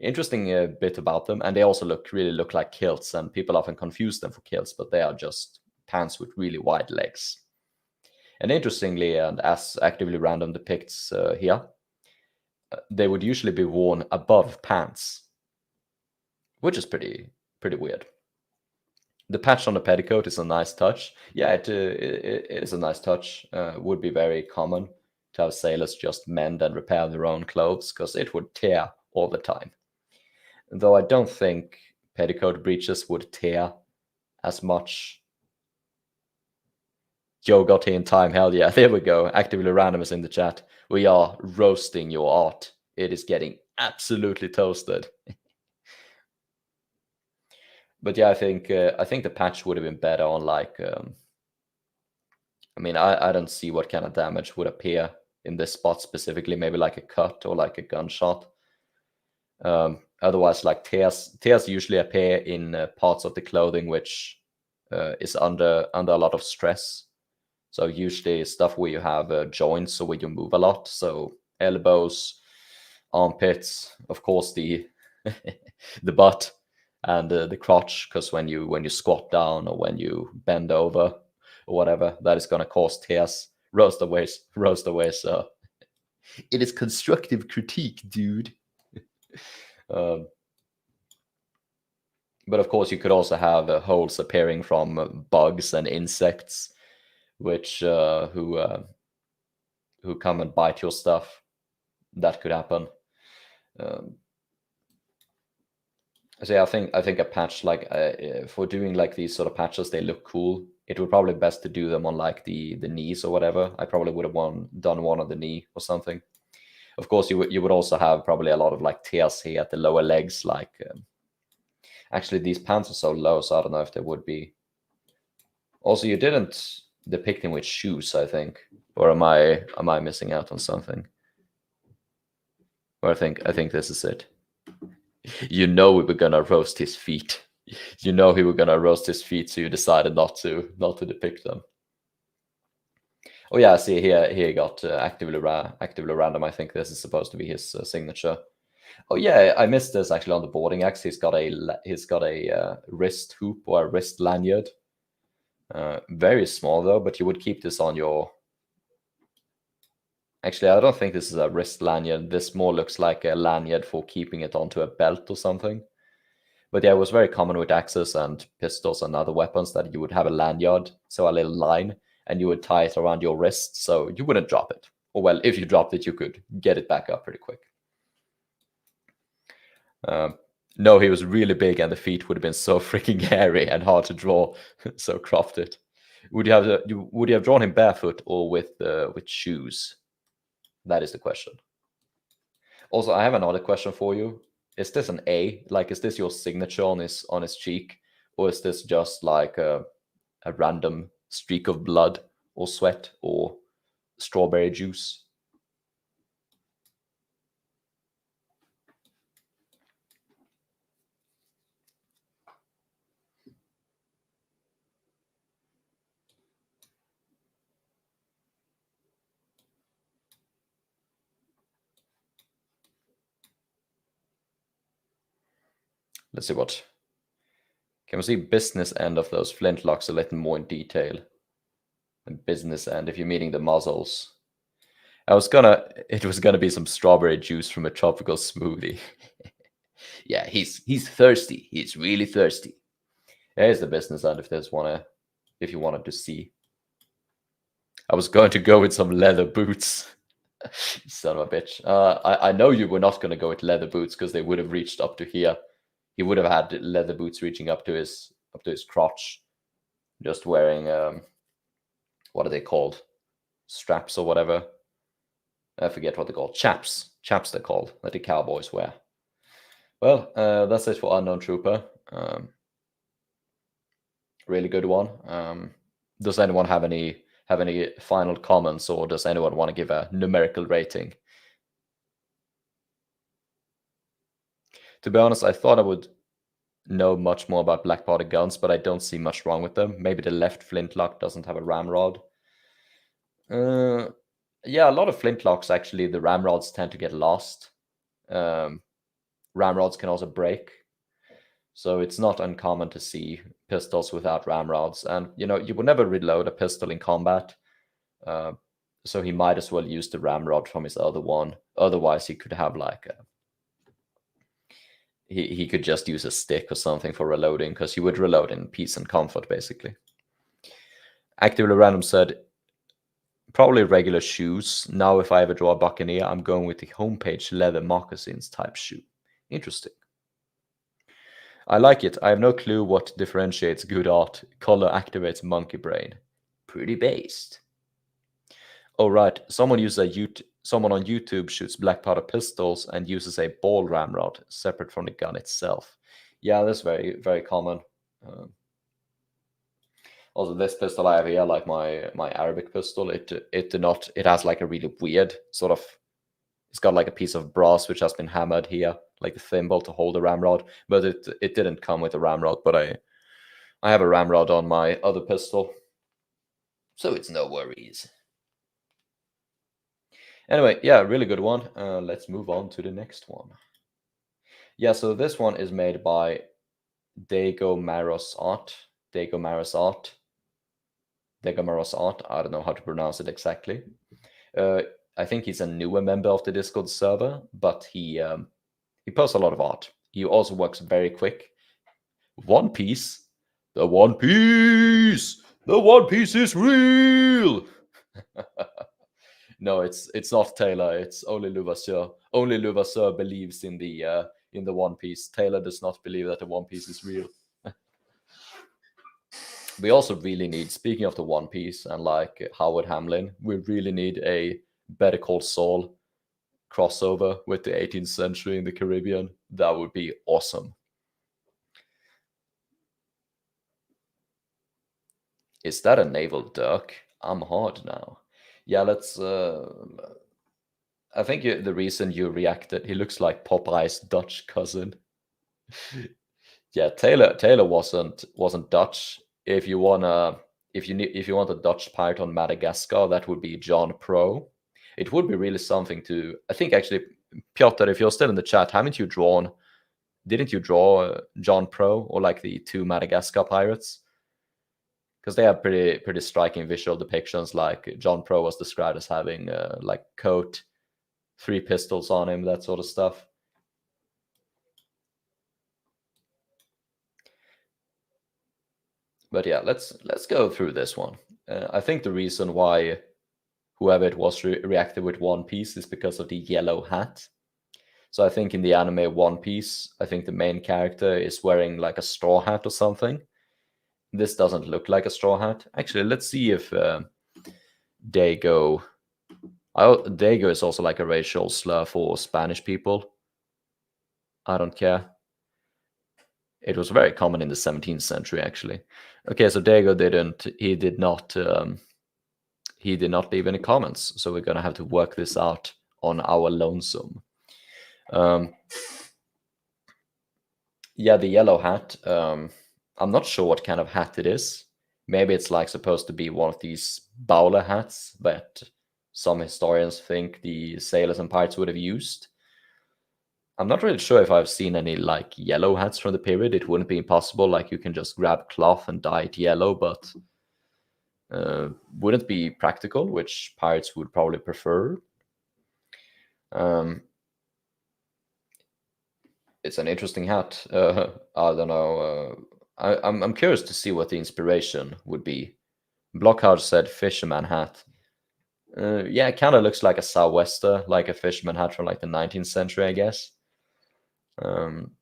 Speaker 1: Interesting bit about them, and they also really look like kilts, and people often confuse them for kilts, but they are just pants with really wide legs. And interestingly, and as Actively Random depicts here, they would usually be worn above pants, which is pretty weird. The patch on the petticoat is a nice touch. Yeah, it is a nice touch. Would be very common to have sailors just mend and repair their own clothes, because it would tear all the time. Though I don't think petticoat breeches would tear as much. Joe got here in time. Hell yeah. There we go. Actively Random is in the chat. We are roasting your art. It is getting absolutely toasted. But yeah, I think the patch would have been better on like. I mean, I don't see what kind of damage would appear in this spot specifically. Maybe like a cut or like a gunshot. Otherwise, like tears usually appear in parts of the clothing which is under a lot of stress. So usually stuff where you have joints or where you move a lot. So elbows, armpits, of course the the butt and the crotch, because when you squat down or when you bend over or whatever, that is going to cause tears. Roast away. So it is constructive critique, dude. But of course, you could also have holes appearing from bugs and insects, which who come and bite your stuff. That could happen. So yeah, I think a patch like for doing like these sort of patches, they look cool. It would probably be best to do them on like the knees or whatever. I probably would have done one on the knee or something. Of course, you would also have probably a lot of like tears here at the lower legs. Like actually, these pants are so low, so I don't know if they would be. Also, you didn't depict him with shoes, I think, or am I missing out on something? Or I think this is it. You know we were gonna roast his feet. You know he were gonna roast his feet, so you decided not to depict them. Oh yeah, I see here he got actively random. I think this is supposed to be his signature. Oh yeah, I missed this actually on the boarding axe. He's got a wrist hoop or a wrist lanyard. Very small though, but you would keep this on your. Actually, I don't think this is a wrist lanyard. This more looks like a lanyard for keeping it onto a belt or something. But yeah, it was very common with axes and pistols and other weapons that you would have a lanyard, so a little line, and you would tie it around your wrist so you wouldn't drop it. Or well, if you dropped it, you could get it back up pretty quick. No, he was really big, and the feet would have been so freaking hairy and hard to draw, so cropped it. Would you have drawn him barefoot or with shoes? That is the question. Also, I have another question for you. Is this an A? Like, is this your signature on his cheek, or is this just like a random streak of blood or sweat or strawberry juice? Let's see what Can we see business end of those flintlocks a little more in detail? The business end, if you're meaning the muzzles. It was gonna be some strawberry juice from a tropical smoothie. Yeah, he's thirsty. He's really thirsty. Here's the business end if you wanted to see. I was going to go with some leather boots. Son of a bitch. I know you were not going to go with leather boots because they would have reached up to here. He would have had leather boots reaching up to his crotch, just wearing what are they called? Straps or whatever. I forget what they're called. Chaps. Chaps they're called, that the cowboys wear. Well, that's it for Unknown Trooper. Really good one. Does anyone have any final comments, or does anyone want to give a numerical rating? To be honest, I thought I would know much more about black powder guns, but I don't see much wrong with them. Maybe the left flintlock doesn't have a ramrod. Yeah, a lot of flintlocks actually, the ramrods tend to get lost. Ramrods can also break, so it's not uncommon to see pistols without ramrods. And you would never reload a pistol in combat, so he might as well use the ramrod from his other one. Otherwise, he could have like he could just use a stick or something for reloading, because he would reload in peace and comfort, basically. Actively Random said, probably regular shoes. Now, if I ever draw a Buccaneer, I'm going with the homepage leather moccasins type shoe. Interesting. I like it. I have no clue what differentiates good art. Color activates monkey brain. Pretty based. Oh, right. Someone on YouTube shoots black powder pistols and uses a ball ramrod separate from the gun itself. Yeah, that's very, very common. Also, this pistol I have here, like my Arabic pistol, it has like a really weird sort of. It's got like a piece of brass which has been hammered here, like the thimble to hold the ramrod, but it didn't come with a ramrod. But I have a ramrod on my other pistol, so it's no worries. Anyway, yeah, really good one. Let's move on to the next one. Yeah, so this one is made by Dego Maros Art. Dego Maros Art. Dego Maros Art. I don't know how to pronounce it exactly. I think he's a newer member of the Discord server, but he posts a lot of art. He also works very quick. One Piece. The One Piece! The One Piece is real! No, it's not Taylor. It's only Levasseur. Only Levasseur believes in the One Piece. Taylor does not believe that the One Piece is real. We also really need, speaking of the One Piece and like Howard Hamlin, we really need a Better Call Saul crossover with the 18th century in the Caribbean. That would be awesome. Is that a naval duck? I'm hard now. Yeah, let's. I think the reason you reacted, he looks like Popeye's Dutch cousin. Yeah, Taylor wasn't Dutch. If you want a Dutch pirate on Madagascar, that would be John Pro. It would be really something to. I think actually, Piotr, if you're still in the chat, didn't you draw John Pro or like the two Madagascar pirates? Because they have pretty striking visual depictions. Like John Pro was described as having like coat, 3 pistols on him, that sort of stuff. But yeah, let's go through this one. I think the reason why whoever it was reacted with One Piece is because of the yellow hat. So I think in the anime One Piece, I think the main character is wearing like a straw hat or something. This doesn't look like a straw hat. Actually, let's see if Dego is also like a racial slur for Spanish people. I don't care. It was very common in the 17th century, actually. Okay, so Dego did not leave any comments, so we're gonna have to work this out on our lonesome. Yeah, the yellow hat. I'm not sure what kind of hat it is. Maybe it's like supposed to be one of these bowler hats that some historians think the sailors and pirates would have used. I'm not really sure if I've seen any like yellow hats from the period. It wouldn't be impossible. Like you can just grab cloth and dye it yellow, but wouldn't be practical, which pirates would probably prefer. Um, it's an interesting hat. I don't know. I'm curious to see what the inspiration would be. Blockhard said fisherman hat. Yeah, it kind of looks like a sou'wester, like a fisherman hat from like the 19th century, I guess. Um,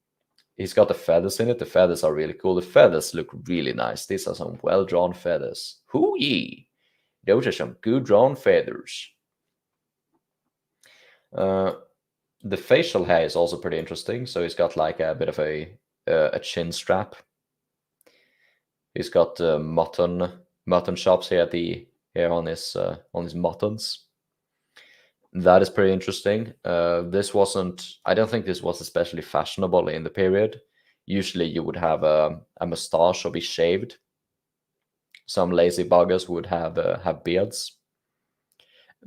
Speaker 1: he's got the feathers in it. The feathers are really cool. The feathers look really nice. These are some well-drawn feathers. Hoo-yee! Those are some good drawn feathers. Uh, the facial hair is also pretty interesting. So he's got like a bit of a chin strap. He's got mutton chops here at the here on his muttons. That is pretty interesting. This wasn't. I don't think this was especially fashionable in the period. Usually, you would have a mustache or be shaved. Some lazy buggers would have beards.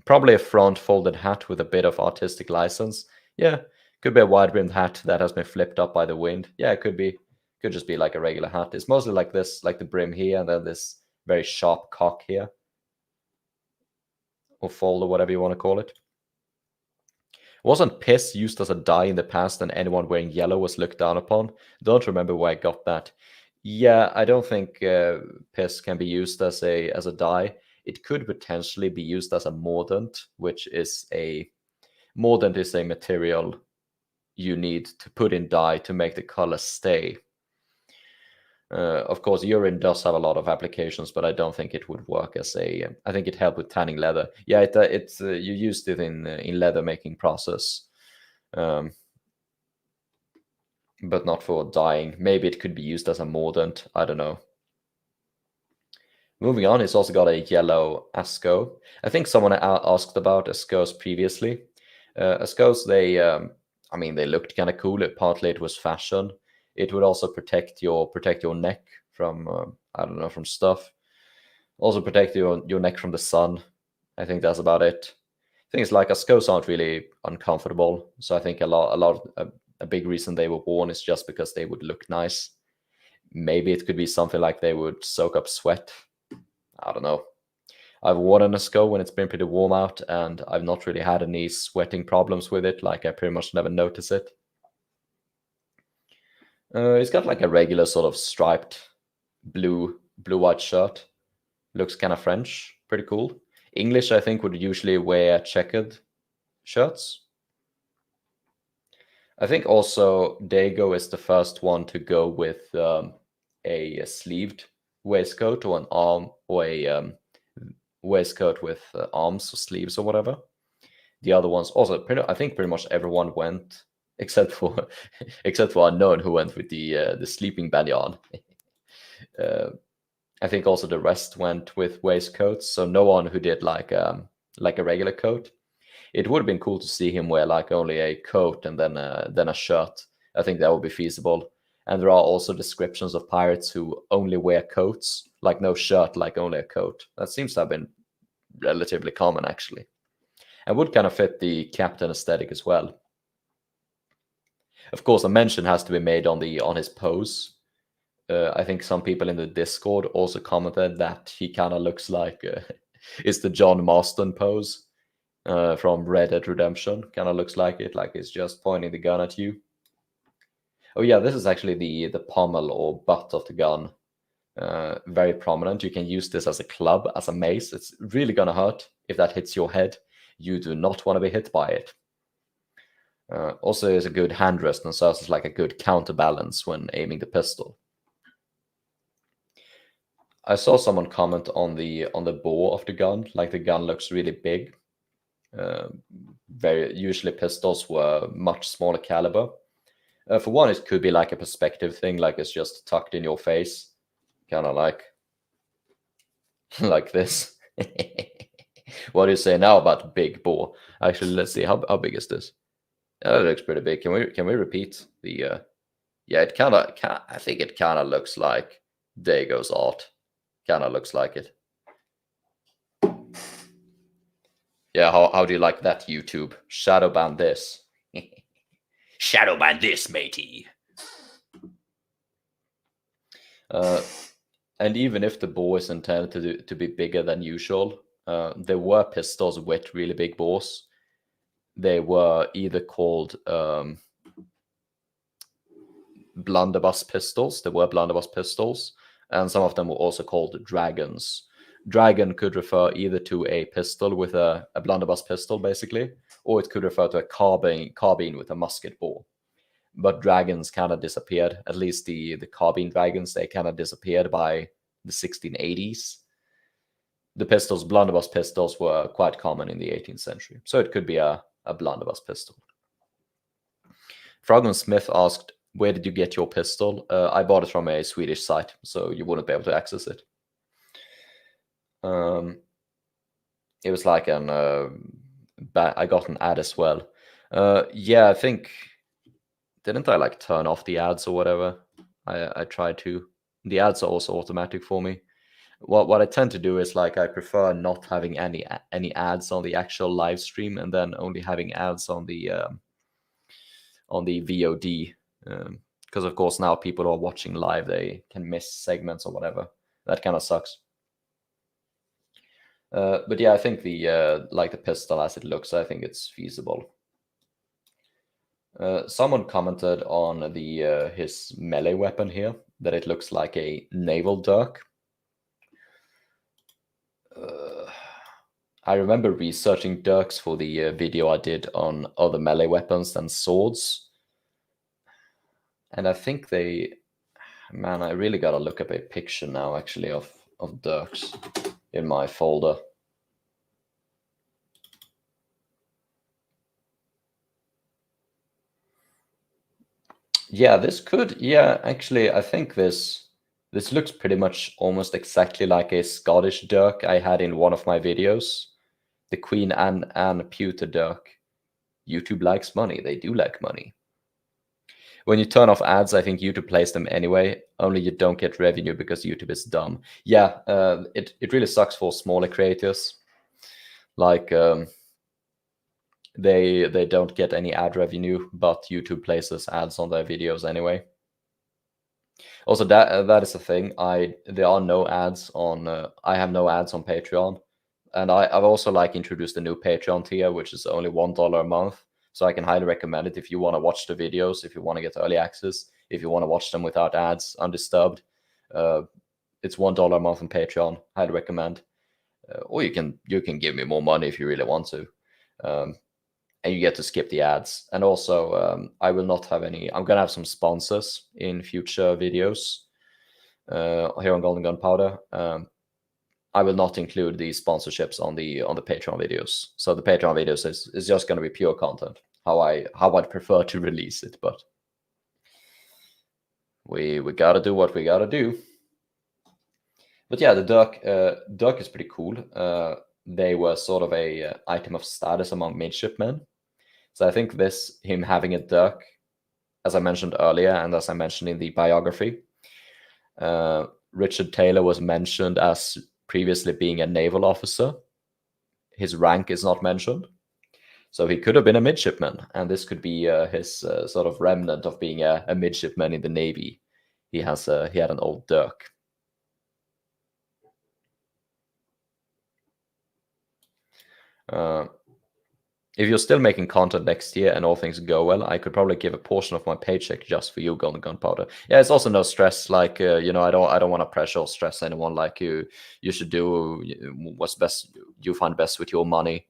Speaker 1: Probably a front folded hat with a bit of artistic license. Yeah, could be a wide brimmed hat that has been flipped up by the wind. Yeah, it could be. Could just be like a regular hat. It's mostly like this, like the brim here, and then this very sharp cock here, or fold, or whatever you want to call it. Wasn't piss used as a dye in the past and anyone wearing yellow was looked down upon? Don't remember where I got that. Yeah, I don't think piss can be used as a dye. It could potentially be used as a mordant, which is a mordant is a material you need to put in dye to make the color stay. Of course, urine does have a lot of applications, but I don't think it would work as a. I think it helped with tanning leather. Yeah, it's you used it in leather making process, um, but not for dyeing. Maybe it could be used as a mordant. I don't know. Moving on, it's also got a yellow Asco. I think someone asked about Ascos previously. Ascos, I mean, they looked kind of cool. Partly it was fashion. It would also protect your neck from I don't know, from stuff. Also protect your neck from the sun. I think that's about it. Things like Ascos aren't really uncomfortable, so I think a big reason they were worn is just because they would look nice. Maybe it could be something like they would soak up sweat. I don't know. I've worn an Asco when it's been pretty warm out, and I've not really had any sweating problems with it. Like I pretty much never notice it. It's got like a regular sort of striped blue white shirt. Looks kind of French. Pretty cool. English, I think, would usually wear checkered shirts. I think also Dego is the first one to go with a sleeved waistcoat or an arm or a waistcoat with arms or sleeves or whatever. The other ones also, I think, pretty much everyone went except for except for Unknown, who went with the sleeping banyan. I think also the rest went with waistcoats, so no one who did like a regular coat. It would have been cool to see him wear like only a coat and then a shirt. I think that would be feasible. And there are also descriptions of pirates who only wear coats, like no shirt, like only a coat. That seems to have been relatively common actually, and would kind of fit the captain aesthetic as well. Of course, a mention has to be made on his pose. I think some people in the Discord also commented that he kind of looks like it's the John Marston pose from Red Dead Redemption. Kind of looks like it, like it's just pointing the gun at you. Oh yeah, this is actually the pommel or butt of the gun. Very prominent. You can use this as a club, as a mace. It's really gonna hurt if that hits your head. You do not want to be hit by it. Also, is a good hand rest and serves as like a good counterbalance when aiming the pistol. I saw someone comment on the bore of the gun, like the gun looks really big. Very usually pistols were much smaller caliber. For one, it could be like a perspective thing, like it's just tucked in your face, kind of like like this. What do you say now about big bore? Actually, let's see how big is this. That looks pretty big. Can we repeat the? Yeah, it kind of. I think it kind of looks like Dago's art. Kind of looks like it. Yeah, how do you like that, YouTube? Shadow ban this. Shadowban this, matey. And even if the bore is intended to be bigger than usual, there were pistols with really big bores. They were either called blunderbuss pistols. There were blunderbuss pistols, and some of them were also called dragons. Dragon could refer either to a pistol with a blunderbuss pistol, basically, or it could refer to a carbine with a musket bore. But dragons kind of disappeared. At least the carbine dragons, they kind of disappeared by the 1680s. The pistols, blunderbuss pistols, were quite common in the 18th century. So it could be a blunderbuss pistol. Frogman Smith asked, where did you get your pistol? I bought it from a Swedish site, so you wouldn't be able to access it. It was like I got an ad as well. Yeah, I think, didn't I like turn off the ads or whatever? I tried to. The ads are also automatic for me. What I tend to do is like I prefer not having any ads on the actual live stream, and then only having ads on the VOD, because of course now people who are watching live, they can miss segments or whatever. That kind of sucks. But yeah, I think the like the pistol as it looks, I think it's feasible. Someone commented on the his melee weapon here that it looks like a naval dirk. I remember researching dirks for the video I did on other melee weapons than swords. And I think man, I really gotta look up a picture now, actually, of dirks in my folder. Yeah, actually, I think this looks pretty much almost exactly like a Scottish dirk I had in one of my videos. The Queen Anne Pewter dirk. YouTube likes money. They do like money. When you turn off ads, I think YouTube plays them anyway, only you don't get revenue because YouTube is dumb. Yeah, it really sucks for smaller creators. Like, they don't get any ad revenue, but YouTube places ads on their videos anyway. Also, that is the thing. There are no ads on. I have no ads on Patreon, and I've also like introduced a new Patreon tier, which is only $1 a month. So I can highly recommend it if you want to watch the videos, if you want to get early access, if you want to watch them without ads, undisturbed. It's $1 a month on Patreon. Highly recommend. Or you can give me more money if you really want to. And you get to skip the ads. And also, I will not have any. I'm gonna have some sponsors in future videos here on Golden Gunpowder. I will not include the sponsorships on the Patreon videos. So the Patreon videos is just going to be pure content. How I'd prefer to release it, but we gotta do what we gotta do. But yeah, the dirk is pretty cool. They were sort of a item of status among midshipmen. So I think him having a dirk, as I mentioned earlier, and as I mentioned in the biography, Richard Taylor was mentioned as previously being a naval officer. His rank is not mentioned. So he could have been a midshipman, and this could be his sort of remnant of being a midshipman in the Navy. He had an old dirk. If you're still making content next year and all things go well, I could probably give a portion of my paycheck just for you, Golden Gunpowder. Yeah, it's also no stress. Like, I don't want to pressure or stress anyone. Like, you should do what's best, you find best with your money.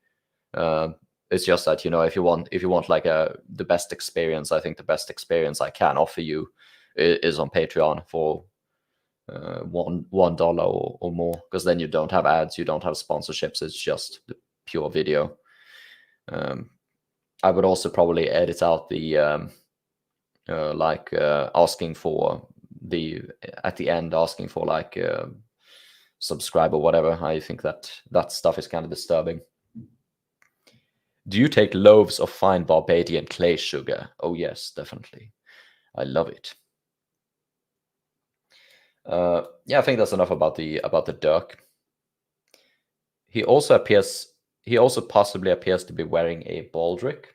Speaker 1: It's just that, if you want like the best experience, I think the best experience I can offer you is on Patreon for $1 or more, because then you don't have ads, you don't have sponsorships. It's just the pure video. I would also probably edit out the asking for at the end asking for like subscribe or whatever. I think that stuff is kind of disturbing. Do you take loaves of fine Barbadian clay sugar? Oh yes, definitely. I love it. Yeah, I think that's enough about the dirk. He also possibly appears to be wearing a baldric.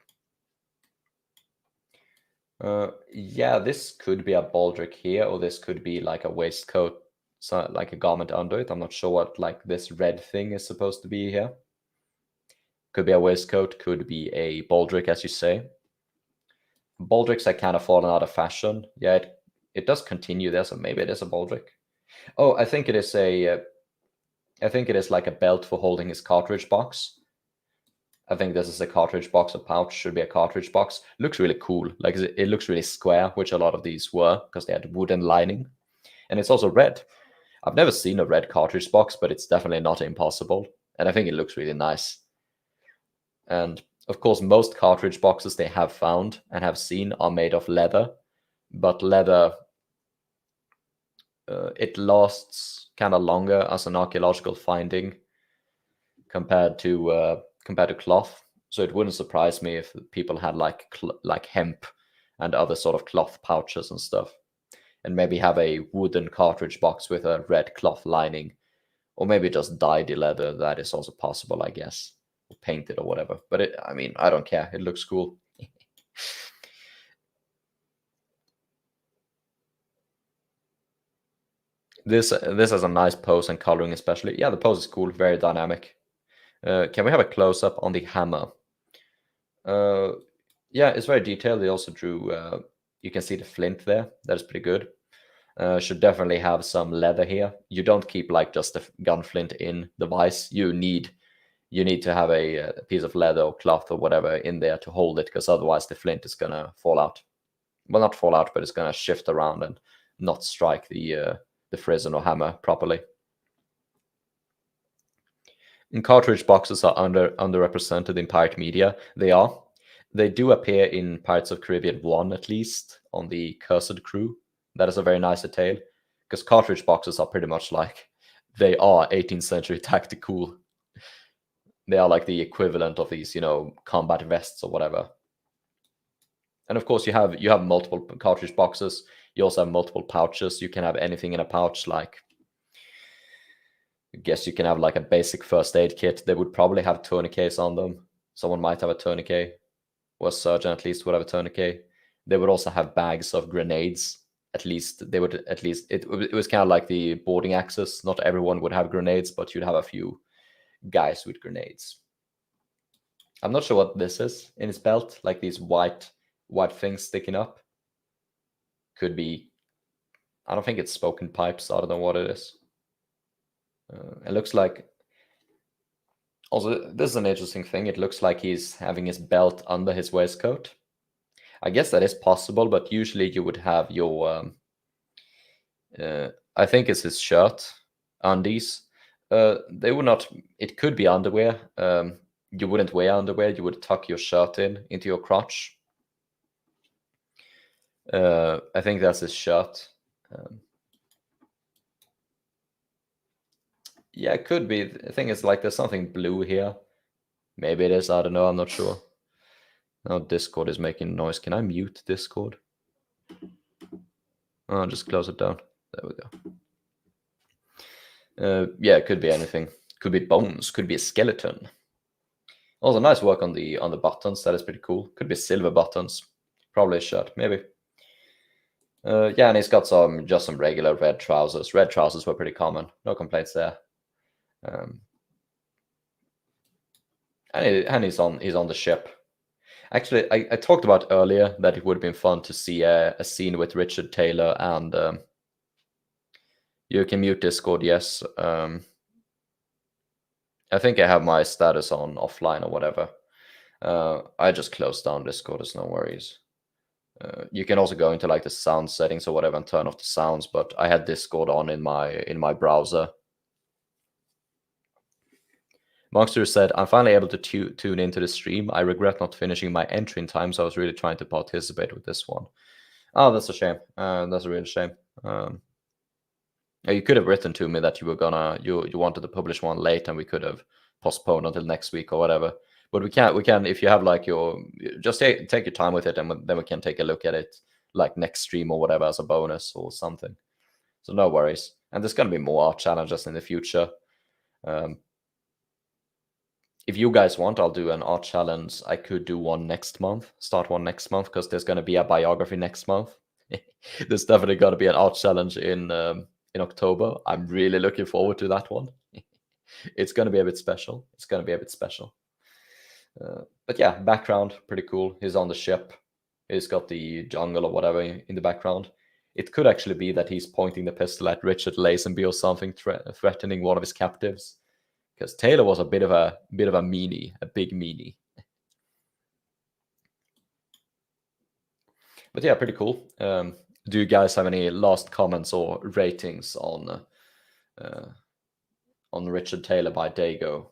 Speaker 1: Yeah, this could be a baldric here, or this could be like a waistcoat, so like a garment under it. I'm not sure what like this red thing is supposed to be here. Could be a waistcoat, could be a baldric, as you say. Baldrics are kind of fallen out of fashion. Yeah, it does continue there, so maybe it is a baldric. Oh, I think it is I think it is like a belt for holding his cartridge box. I think this is a cartridge box. A pouch should be a cartridge box. Looks really cool. Like it looks really square, which a lot of these were because they had wooden lining, and it's also red. I've never seen a red cartridge box, but it's definitely not impossible, and I think it looks really nice. And of course, most cartridge boxes they have found and have seen are made of leather, but leather it lasts kind of longer as an archaeological finding compared to cloth. So it wouldn't surprise me if people had like hemp and other sort of cloth pouches and stuff, and maybe have a wooden cartridge box with a red cloth lining, or maybe just dye the leather. That is also possible, I guess, or paint it or whatever. But I mean, I don't care. It looks cool. This has a nice pose and coloring, especially. Yeah, the pose is cool, very dynamic. Can we have a close up on the hammer? Uh, yeah, it's very detailed. They also drew. You can see the flint there. That is pretty good. Should definitely have some leather here. You don't keep like just the gun flint in the vise. You need to have a piece of leather or cloth or whatever in there to hold it, because otherwise the flint is gonna fall out. Well, not fall out, but it's gonna shift around and not strike the frizzen or hammer properly. And cartridge boxes are underrepresented in pirate media. They are. They do appear in Pirates of Caribbean 1, at least, on the Cursed Crew. That is a very nice detail, because cartridge boxes are pretty much like, they are 18th century tactical. They are like the equivalent of these, combat vests or whatever. And of course, you have multiple cartridge boxes. You also have multiple pouches. You can have anything in a pouch, like I guess you can have like a basic first aid kit. They would probably have tourniquets on them. Someone might have a tourniquet, or a surgeon at least would have a tourniquet. They would also have bags of grenades. At least they would. At least it was kind of like the boarding axis. Not everyone would have grenades, but you'd have a few guys with grenades. I'm not sure what this is in his belt, like these white things sticking up. Could be. I don't think it's smoking pipes. I don't know what it is. It looks like. Also, this is an interesting thing. It looks like he's having his belt under his waistcoat. I guess that is possible, but usually you would have your, I think it's his shirt, undies. They would not, it could be underwear. You wouldn't wear underwear, you would tuck your shirt into your crotch. I think that's his shirt. Yeah, it could be. The thing is, like, there's something blue here. Maybe it is. I don't know. I'm not sure. Now Discord is making noise. Can I mute Discord? Oh, just close it down. There we go. Yeah, it could be anything. Could be bones. Could be a skeleton. Also, nice work on the buttons. That is pretty cool. Could be silver buttons. Probably a shirt. Maybe. Yeah, and he's got just some regular red trousers. Red trousers were pretty common. No complaints there. And he's on the ship. Actually, I talked about earlier that it would have been fun to see a scene with Richard Taylor and you can mute Discord, yes. I think I have my status on offline or whatever. I just closed down Discord, there's no worries. You can also go into like the sound settings or whatever and turn off the sounds, but I had Discord on in my browser. Monster said, I'm finally able to tune into the stream. I regret not finishing my entry in time, so I was really trying to participate with this one. Oh, that's a shame. That's a real shame. You could have written to me that you were you wanted to publish one late, and we could have postponed until next week or whatever. But we can if you have like just take your time with it, and then we can take a look at it like next stream or whatever as a bonus or something. So no worries. And there's gonna be more art challenges in the future. if you guys want, I'll do an art challenge. I could do one next month, start one next month, because there's going to be a biography next month. There's definitely going to be an art challenge in October. I'm really looking forward to that one. It's going to be a bit special. It's going to be a bit special. But yeah, background, pretty cool. He's on the ship. He's got the jungle or whatever in the background. It could actually be that he's pointing the pistol at Richard Lazenby or something, threatening one of his captives. Because Taylor was a bit of a meanie, a big meanie. But yeah, pretty cool. Do you guys have any last comments or ratings on Richard Taylor by Dego?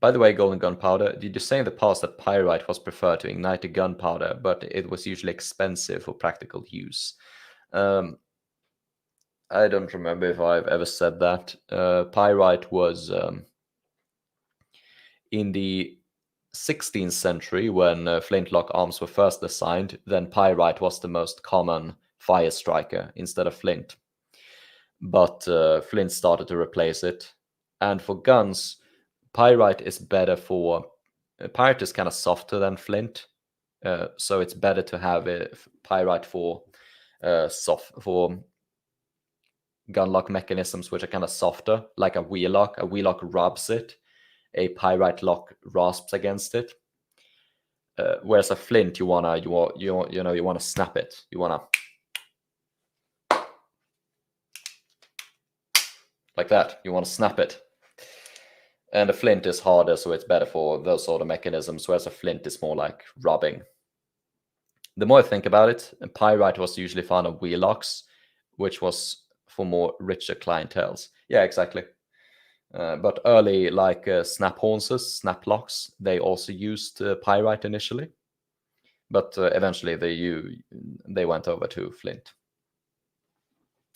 Speaker 1: By the way, golden gunpowder, did you say in the past that pyrite was preferred to ignited gunpowder, but it was usually expensive for practical use? I don't remember if I've ever said that. Pyrite was in the 16th century, when flintlock arms were first designed, then pyrite was the most common fire striker instead of flint. But flint started to replace it. And for guns, pyrite is better for... Pyrite is kind of softer than flint, so it's better to have pyrite for gun lock mechanisms which are kind of softer, like a wheel lock. A wheel lock rubs it. A pyrite lock rasps against it. Whereas a flint, you wanna snap it. You wanna like that. You wanna snap it. And a flint is harder, so it's better for those sort of mechanisms. Whereas a flint is more like rubbing. The more I think about it, pyrite was usually found on wheel locks, which was for more richer clienteles. Yeah, exactly. But early, like snap horses, snap locks, they also used pyrite initially. But eventually they went over to flint.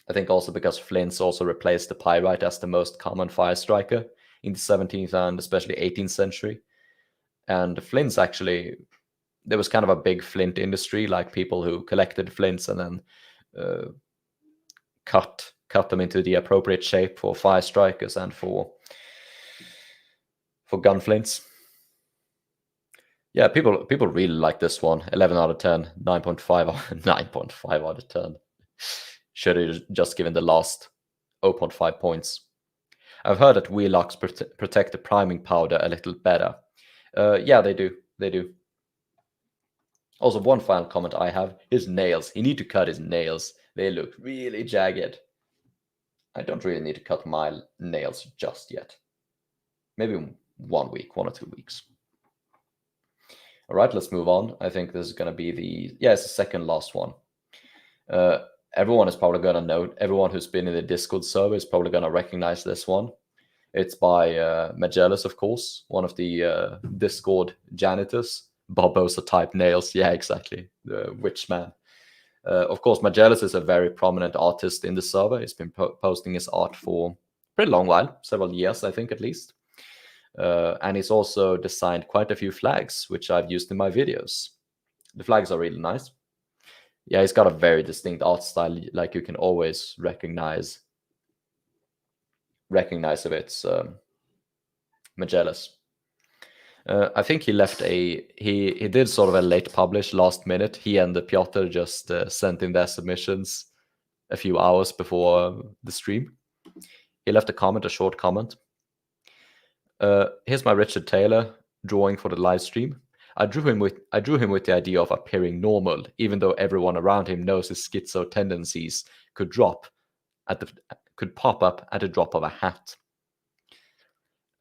Speaker 1: I think also because flints also replaced the pyrite as the most common fire striker in the 17th and especially 18th century. And flints actually, there was kind of a big flint industry, like people who collected flints and then cut them into the appropriate shape for fire strikers and for gun flints. Yeah, people really like this one. 11 out of 10, 9.5 9.5 out of 10. Should have just given the last 0.5 points. I've heard that wheel locks protect the priming powder a little better. Yeah, they do. They do. Also, one final comment I have: his nails. He need to cut his nails. They look really jagged. I don't really need to cut my nails just yet. Maybe 1 week, 1 or 2 weeks. All right, let's move on. I think this is going to be it's the second last one. Everyone is probably going to know, everyone who's been in the Discord server is probably going to recognize this one. It's by Melis, of course, one of the Discord janitors. Barbosa type nails. Yeah, exactly. The witch man. Of course, Melis is a very prominent artist in the server. He's been posting his art for a pretty long while, several years, I think, at least. And he's also designed quite a few flags, which I've used in my videos. The flags are really nice. Yeah, he's got a very distinct art style, like you can always recognize if it's Melis. I think he left he did sort of a late publish last minute. He and Piotr just sent in their submissions a few hours before the stream. He left a short comment. Here's my Richard Taylor drawing for the live stream. I drew him with the idea of appearing normal, even though everyone around him knows his schizo tendencies could pop up at the drop of a hat.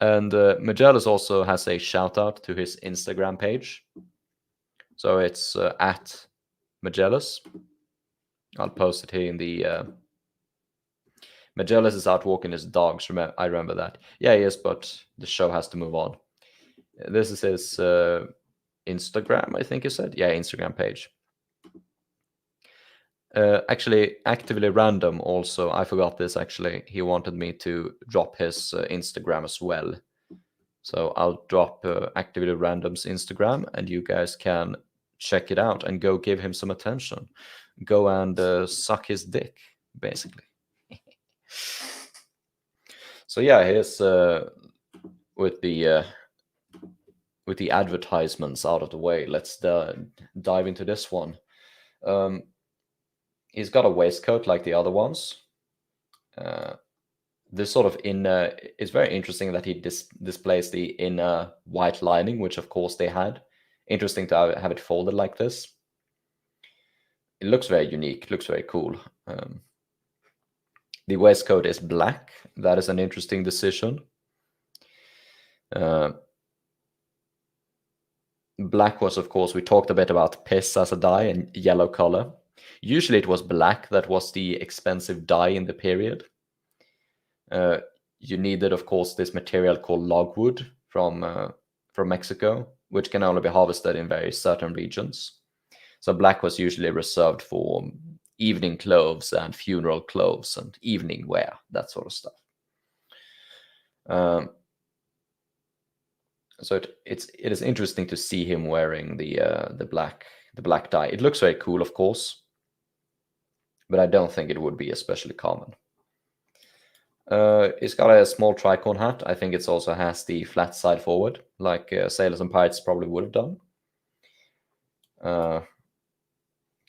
Speaker 1: And Melis also has a shout out to his Instagram page. So it's at Melis. I'll post it here in the. Melis is out walking his dogs. I remember that. Yeah, he is, but the show has to move on. This is his Instagram, I think you said. Yeah, Instagram page. Actually, Actively Random also, I forgot this actually. He wanted me to drop his Instagram as well. So I'll drop Actively Random's Instagram and you guys can check it out and go give him some attention. Go and suck his dick, basically. So yeah, here's with the advertisements out of the way, let's dive into this one. He's got a waistcoat like the other ones. This sort of inner, it's very interesting that he displays the inner white lining, which of course they had. Interesting to have it folded like this. It looks very unique, looks very cool. The waistcoat is black. That is an interesting decision. Black was, of course, we talked a bit about piss as a dye and yellow color. Usually it was black that was the expensive dye in the period. You needed, of course, this material called logwood from Mexico, which can only be harvested in very certain regions. So black was usually reserved for evening clothes and funeral clothes and evening wear, that sort of stuff. So it is interesting to see him wearing the black dye. It looks very cool, of course, but I don't think it would be especially common. It's got a small tricorn hat. I think it also has the flat side forward, like sailors and pirates probably would have done.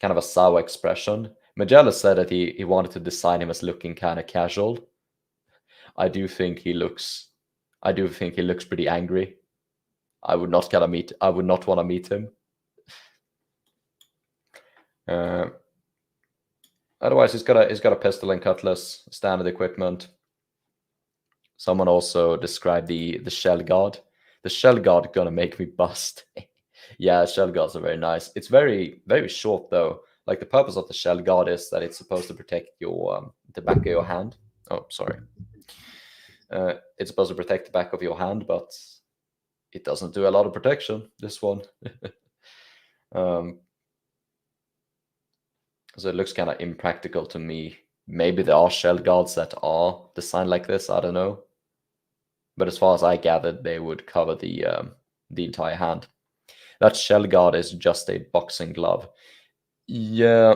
Speaker 1: Kind of a sour expression. Magellan said that he wanted to design him as looking kind of casual. I do think he looks pretty angry. I would not want to meet him. Otherwise, he's got a pistol and cutlass, standard equipment. Someone also described the shell guard. The shell guard gonna make me bust. Yeah, shell guards are very nice. It's very, very short though. Like the purpose of the shell guard is that it's supposed to protect your the back of your hand. Oh, sorry. It's supposed to protect the back of your hand, but it doesn't do a lot of protection, this one. So it looks kind of impractical to me. Maybe there are shell guards that are designed like this, I don't know. But as far as I gathered, they would cover the entire hand. That shell guard is just a boxing glove. Yeah,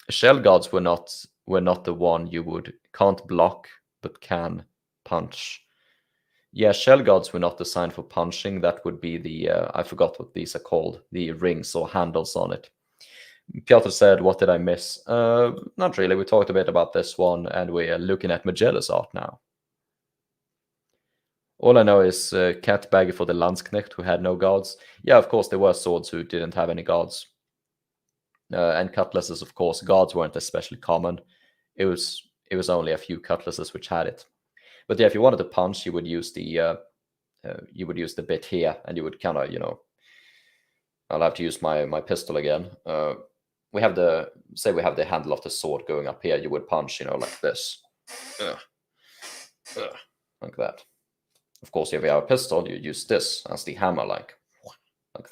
Speaker 1: shell guards were not the one you can't block but can punch. Yeah, shell guards were not designed for punching. That would be the I forgot what these are called, the rings or handles on it. Piotr said, "What did I miss?" Not really. We talked a bit about this one, and we're looking at Magellan's art now. All I know is Cat Baggy for the Landsknecht, who had no guards. Yeah, of course, there were swords who didn't have any guards. And cutlasses, of course, guards weren't especially common. It was only a few cutlasses which had it. But yeah, if you wanted to punch, you would use the bit here, and you would kind of, I'll have to use my pistol again. We have the handle of the sword going up here. You would punch, like this, like that. Of course, if you have a pistol, you use this as the hammer, like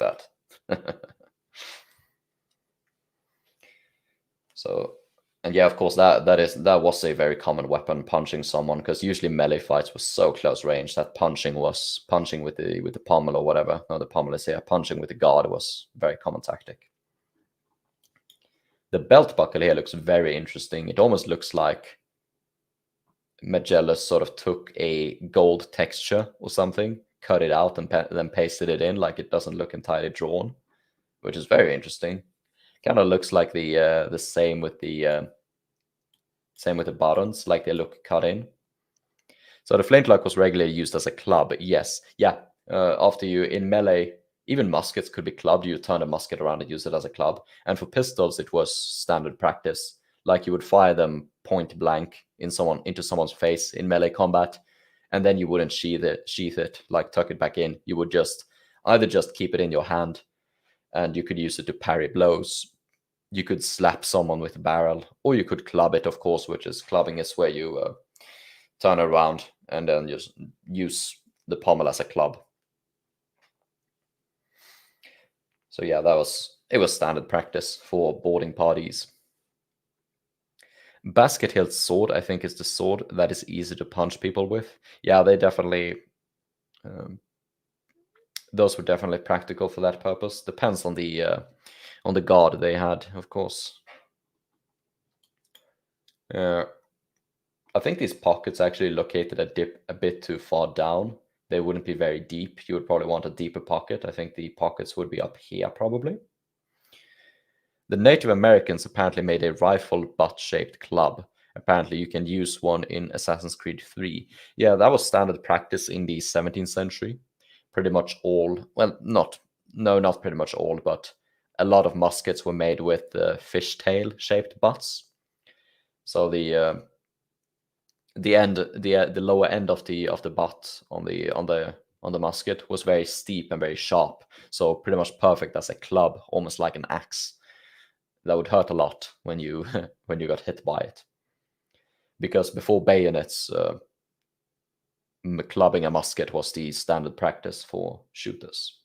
Speaker 1: that. So, and yeah, of course, that was a very common weapon, punching someone, because usually melee fights were so close range that punching with the pommel or whatever. No, the pommel is here. Punching with the guard was a very common tactic. The belt buckle here looks very interesting. It almost looks like Magellan sort of took a gold texture or something, cut it out, and then pasted it in, like it doesn't look entirely drawn, which is very interesting. Kind of looks like the same with the buttons, like they look cut in. So the flintlock was regularly used as a club. Yes, yeah. After you in melee, even muskets could be clubbed. You turn a musket around and use it as a club. And for pistols, it was standard practice. Like you would fire them point blank into someone's face in melee combat, and then you wouldn't sheath it, like tuck it back in. You would either just keep it in your hand, and you could use it to parry blows. You could slap someone with a barrel, or you could club it, of course, which is clubbing is where you turn around and then just use the pommel as a club. So yeah, it was standard practice for boarding parties. Basket-hilt sword, I think, is the sword that is easy to punch people with. Yeah, they definitely... those were definitely practical for that purpose. Depends on the guard they had, of course. I think these pockets actually located a bit too far down. they wouldn't be very deep. You would probably want a deeper pocket. I think the pockets would be up here probably. The Native Americans apparently made a rifle butt-shaped club. Apparently you can use one in Assassin's Creed 3. Yeah, that was standard practice in the 17th century. Pretty much all, well, not pretty much all, but a lot of muskets were made with fishtail shaped butts. So the lower end of the butt on the musket was very steep and very sharp. So pretty much perfect as a club, almost like an axe. That would hurt a lot when you when you got hit by it. Because before bayonets, clubbing a musket was the standard practice for shooters.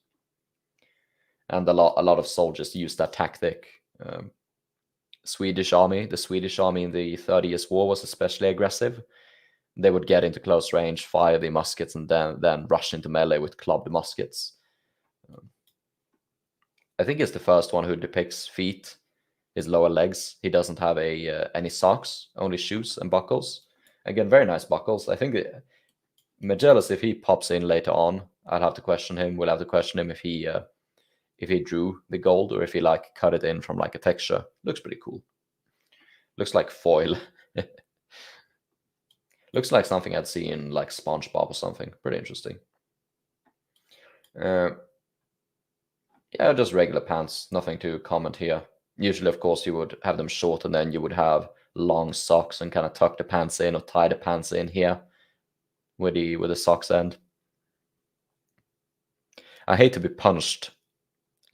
Speaker 1: And a lot of soldiers used that tactic. The Swedish army in the 30 Years' War was especially aggressive. They would get into close range, fire the muskets, and then rush into melee with clubbed muskets. I think it's the first one who depicts feet, his lower legs. He doesn't have any socks, only shoes and buckles. Again, very nice buckles. I think Magellas, if he pops in later on, I'll have to question him. We'll have to question him if he drew the gold or if he like cut it in from like a texture. Looks pretty cool. Looks like foil. Looks like something I'd see in like SpongeBob or something. Pretty interesting. Yeah, just regular pants. Nothing to comment here. Usually, of course, you would have them short and then you would have long socks and kind of tuck the pants in or tie the pants in here with the socks end. I hate to be punched.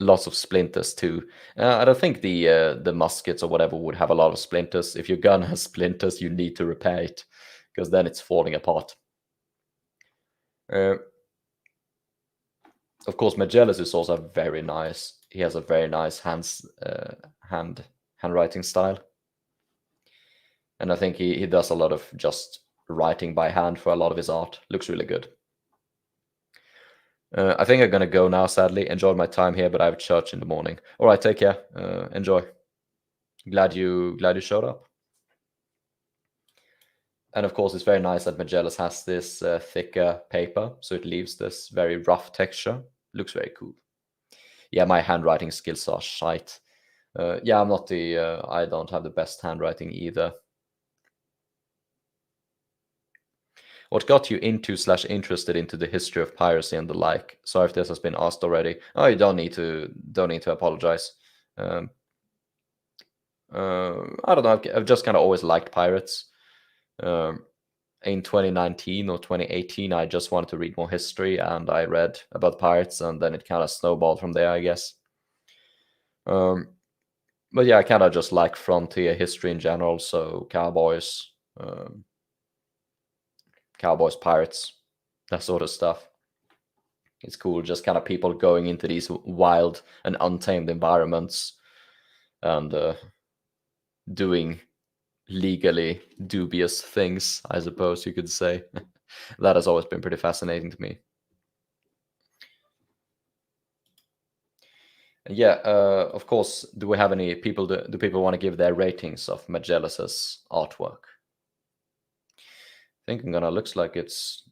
Speaker 1: Lots of splinters too. I don't think the muskets or whatever would have a lot of splinters. If your gun has splinters, you need to repair it because then it's falling apart. Of course, Magellas is also very nice. He has a very nice handwriting style, and I think he does a lot of just writing by hand for a lot of his art. Looks really good. I think I'm gonna go now. Sadly, enjoyed my time here, but I have church in the morning. All right, take care. Enjoy. Glad you showed up. And of course, it's very nice that Magellas has this thicker paper, so it leaves this very rough texture. Looks very cool. Yeah, my handwriting skills are shite. Yeah, I don't have the best handwriting either. What got you into/interested into the history of piracy and the like? Sorry if this has been asked already. Oh, you don't need to apologize. I don't know. I've just kind of always liked pirates. In 2019 or 2018, I just wanted to read more history, and I read about pirates, and then it kind of snowballed from there, I guess. But yeah, I kind of just like frontier history in general. So cowboys, pirates, that sort of stuff. It's cool, just kind of people going into these wild and untamed environments and doing legally dubious things, I suppose you could say. That has always been pretty fascinating to me. Yeah, of course, do we have any people, do people want to give their ratings of Magellas's artwork? I think I'm gonna, looks like it's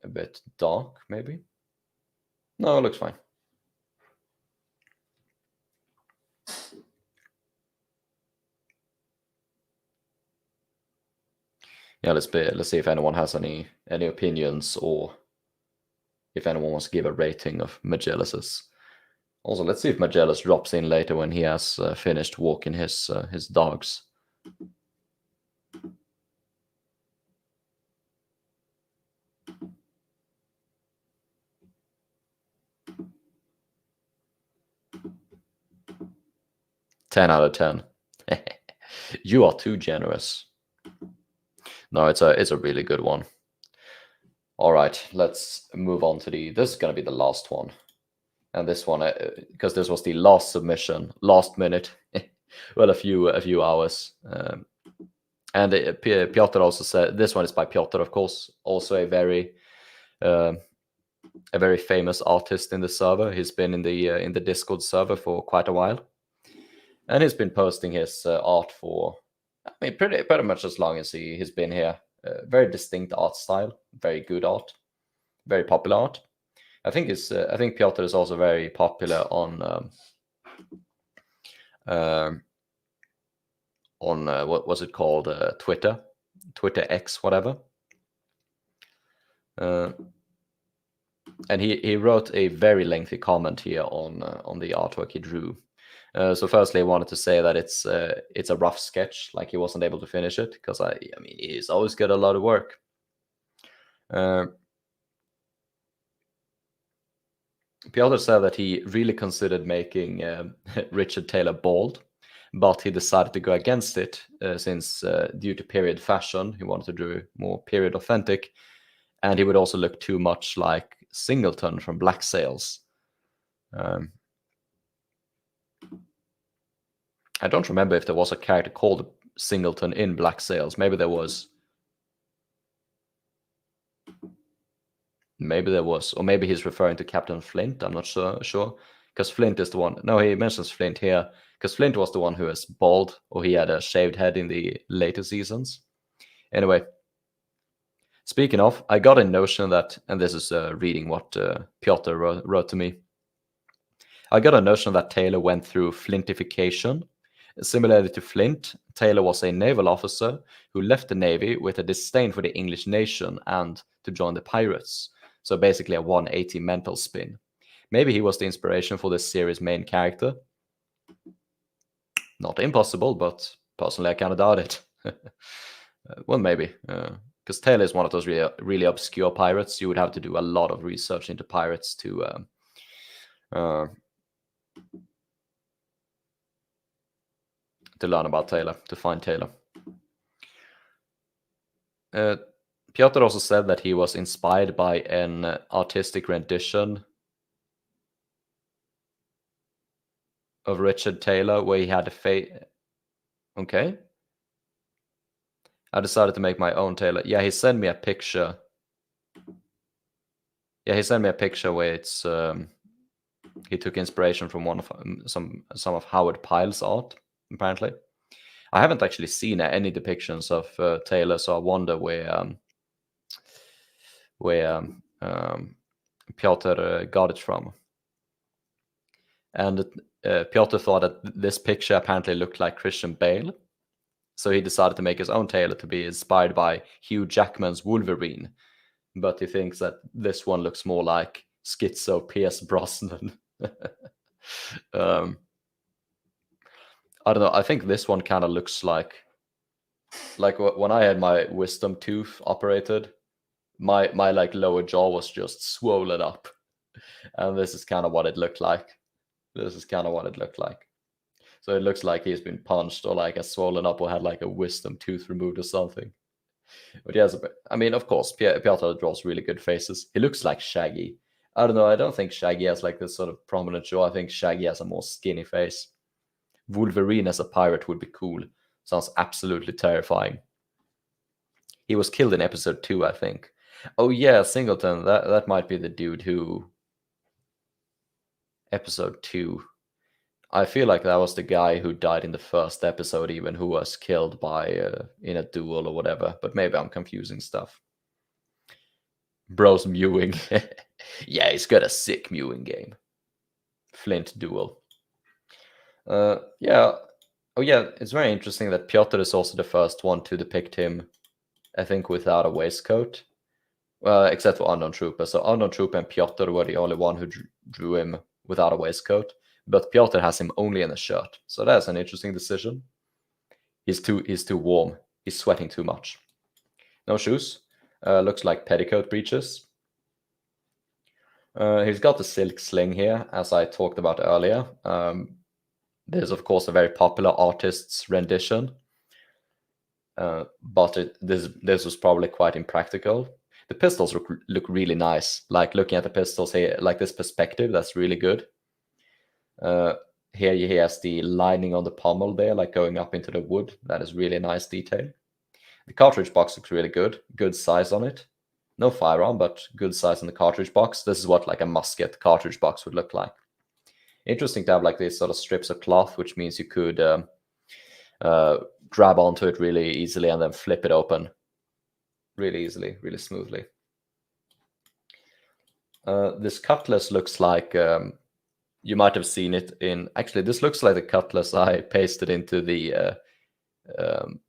Speaker 1: a bit dark, maybe. No, it looks fine. Yeah, let's see if anyone has any opinions or if anyone wants to give a rating of Magellas's. Also, let's see if Magellas drops in later when he has finished walking his dogs. Ten out of 10. You are too generous. No, it's a really good one. All right, let's move on to this is going to be the last one. And this one, because this was the last submission, last minute, well, a few hours. And Piotr also said, this one is by Piotr, of course, also a very famous artist in the server. He's been in the Discord server for quite a while. And he's been posting his art for, I mean, pretty much as long as he's been here. Very distinct art style, very good art. very popular art. I think Piotr is also very popular on what was it called, Twitter X, whatever. And he wrote a very lengthy comment here on the artwork he drew. So firstly, I wanted to say that it's a rough sketch, like he wasn't able to finish it, because I mean, he's always got a lot of work. Piotr said that he really considered making Richard Taylor bald, but he decided to go against it since due to period fashion, he wanted to do more period authentic, and he would also look too much like Singleton from Black Sails. I don't remember if there was a character called Singleton in Black Sails. Maybe there was. Maybe there was, or maybe he's referring to Captain Flint. I'm not sure, because Flint is the one. No, he mentions Flint here because Flint was the one who was bald, or he had a shaved head in the later seasons. Anyway, speaking of, I got a notion that, and this is reading what Piotr wrote to me. I got a notion that Taylor went through Flintification. Similarly to Flint, Taylor was a naval officer who left the Navy with a disdain for the English nation and to join the pirates. So basically a 180 mental spin. Maybe he was the inspiration for this series' main character. Not impossible, but personally I kind of doubt it. Well, maybe. Because Taylor is one of those really obscure pirates. You would have to do a lot of research into pirates to learn about Taylor, to find Taylor. Piotr also said that he was inspired by an artistic rendition of Richard Taylor where he had a face. Okay. I decided to make my own Taylor. Yeah, he sent me a picture. Yeah, he sent me a picture where it's he took inspiration from one of some of Howard Pyle's art, apparently. I haven't actually seen any depictions of Taylor, so I wonder where Piotr got it from. And Piotr thought that this picture apparently looked like Christian Bale, so he decided to make his own Taylor to be inspired by Hugh Jackman's Wolverine, but he thinks that this one looks more like schizo Pierce Brosnan. I don't know. I think this one kind of looks like when I had my wisdom tooth operated, my like lower jaw was just swollen up, and this is kind of what it looked like. So it looks like he's been punched or like a swollen up or had like a wisdom tooth removed or something. But yes, I mean, of course, Piotr draws really good faces. He looks like Shaggy. I don't know. I don't think Shaggy has like this sort of prominent jaw. I think Shaggy has a more skinny face. Wolverine as a pirate would be cool. Sounds absolutely terrifying. He was killed in episode 2, I think. Oh yeah, Singleton. That might be the dude who. Episode 2. I feel like that was the guy who died in the first episode, even, who was killed by in a duel or whatever. But maybe I'm confusing stuff. Bro's mewing. Yeah, he's got a sick mewing game. Flint duel. Yeah. Oh yeah, it's very interesting that Piotr is also the first one to depict him, I think, without a waistcoat. Except for Unknown Trooper. So Unknown Trooper and Piotr were the only one who drew him without a waistcoat. But Piotr has him only in a shirt. So that's an interesting decision. He's too warm. He's sweating too much. No shoes. Looks like petticoat breeches. He's got the silk sling here, as I talked about earlier. There's, of course, a very popular artist's rendition. But this was probably quite impractical. The pistols look really nice. Like looking at the pistols here, like this perspective, that's really good. Here he has the lining on the pommel there, like going up into the wood. That is really nice detail. The cartridge box looks really good. Good size on it. No firearm, but good size on the cartridge box. This is what like a musket cartridge box would look like. Interesting to have like these sort of strips of cloth, which means you could grab onto it really easily and then flip it open really easily, really smoothly. This cutlass looks like you might have seen it in. Actually, this looks like the cutlass I pasted into the. Um,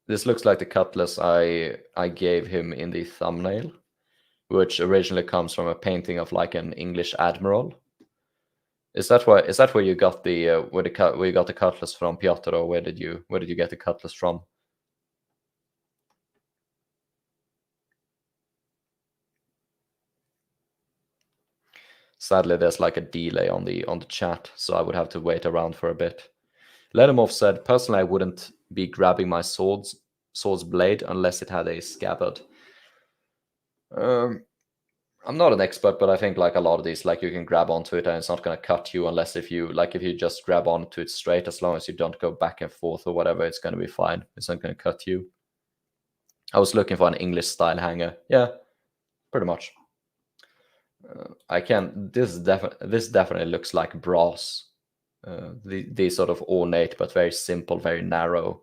Speaker 1: this looks like the cutlass I gave him in the thumbnail, which originally comes from a painting of like an English admiral. Is that where you got the where you got the cutlass from, Piotr, or where did you get the cutlass from? Sadly, there's like a delay on the chat, so I would have to wait around for a bit. Lenimov said, personally, I wouldn't be grabbing my sword's blade unless it had a scabbard. I'm not an expert, but I think like a lot of these, like you can grab onto it and it's not going to cut you unless if you just grab onto it straight, as long as you don't go back and forth or whatever, it's going to be fine. It's not going to cut you. I was looking for an English style hanger. Yeah, pretty much. I can. This definitely looks like brass. The sort of ornate but very simple, very narrow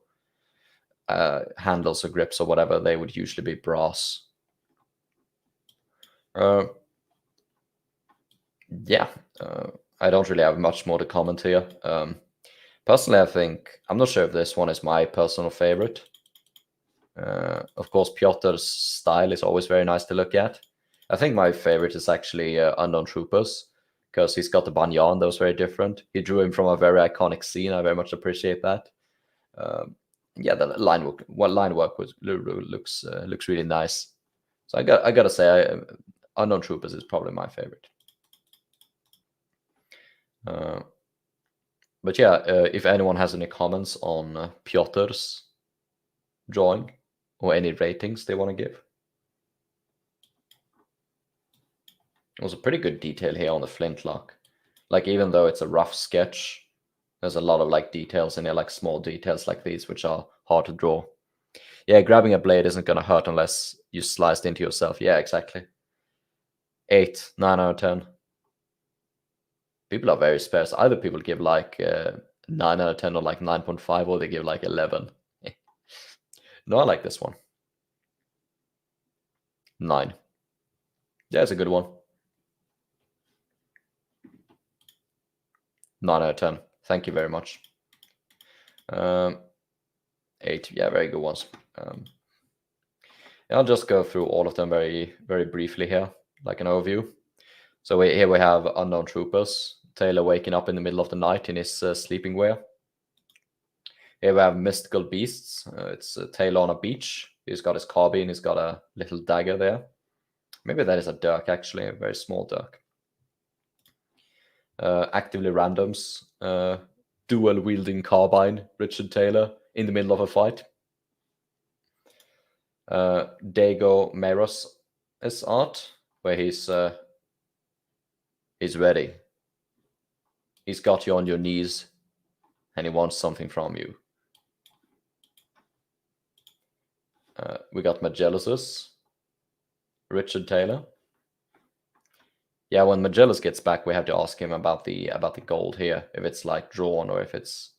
Speaker 1: handles or grips or whatever, they would usually be brass. Yeah, I don't really have much more to comment here. Personally, I think I'm not sure if this one is my personal favorite. Of course, Piotr's style is always very nice to look at. I think my favorite is actually Unknown Troopers, because he's got the banyan that was very different. He drew him from a very iconic scene. I very much appreciate that. Yeah, the line work looks really nice. So I gotta say, Unknown Troopers is probably my favorite. But yeah, if anyone has any comments on Piotr's drawing or any ratings they want to give. It was a pretty good detail here on the flintlock. Like, even though it's a rough sketch, there's a lot of like details in there, like small details like these, which are hard to draw. Yeah, grabbing a blade isn't going to hurt unless you sliced into yourself. Yeah, exactly. 8, 9 out of 10. People are very sparse. Either people give like 9 out of 10 or like 9.5, or they give like 11. No, I like this one. 9. Yeah, it's a good one. 9 out of 10. Thank you very much. 8. Yeah, very good ones. I'll just go through all of them very, very briefly here, like an overview. So here we have Unknown Troopers. Taylor waking up in the middle of the night in his sleeping wear. Here we have Mystical Beasts. It's Taylor on a beach. He's got his carbine. He's got a little dagger there. Maybe that is a dirk, actually, a very small dirk. Actively Randoms. Dual wielding carbine. Richard Taylor in the middle of a fight. Dego Maros' art, where he's ready. He's got you on your knees, and he wants something from you. We got Magellus's Richard Taylor. Yeah, when Magellus gets back, we have to ask him about the gold here, if it's like drawn or if it's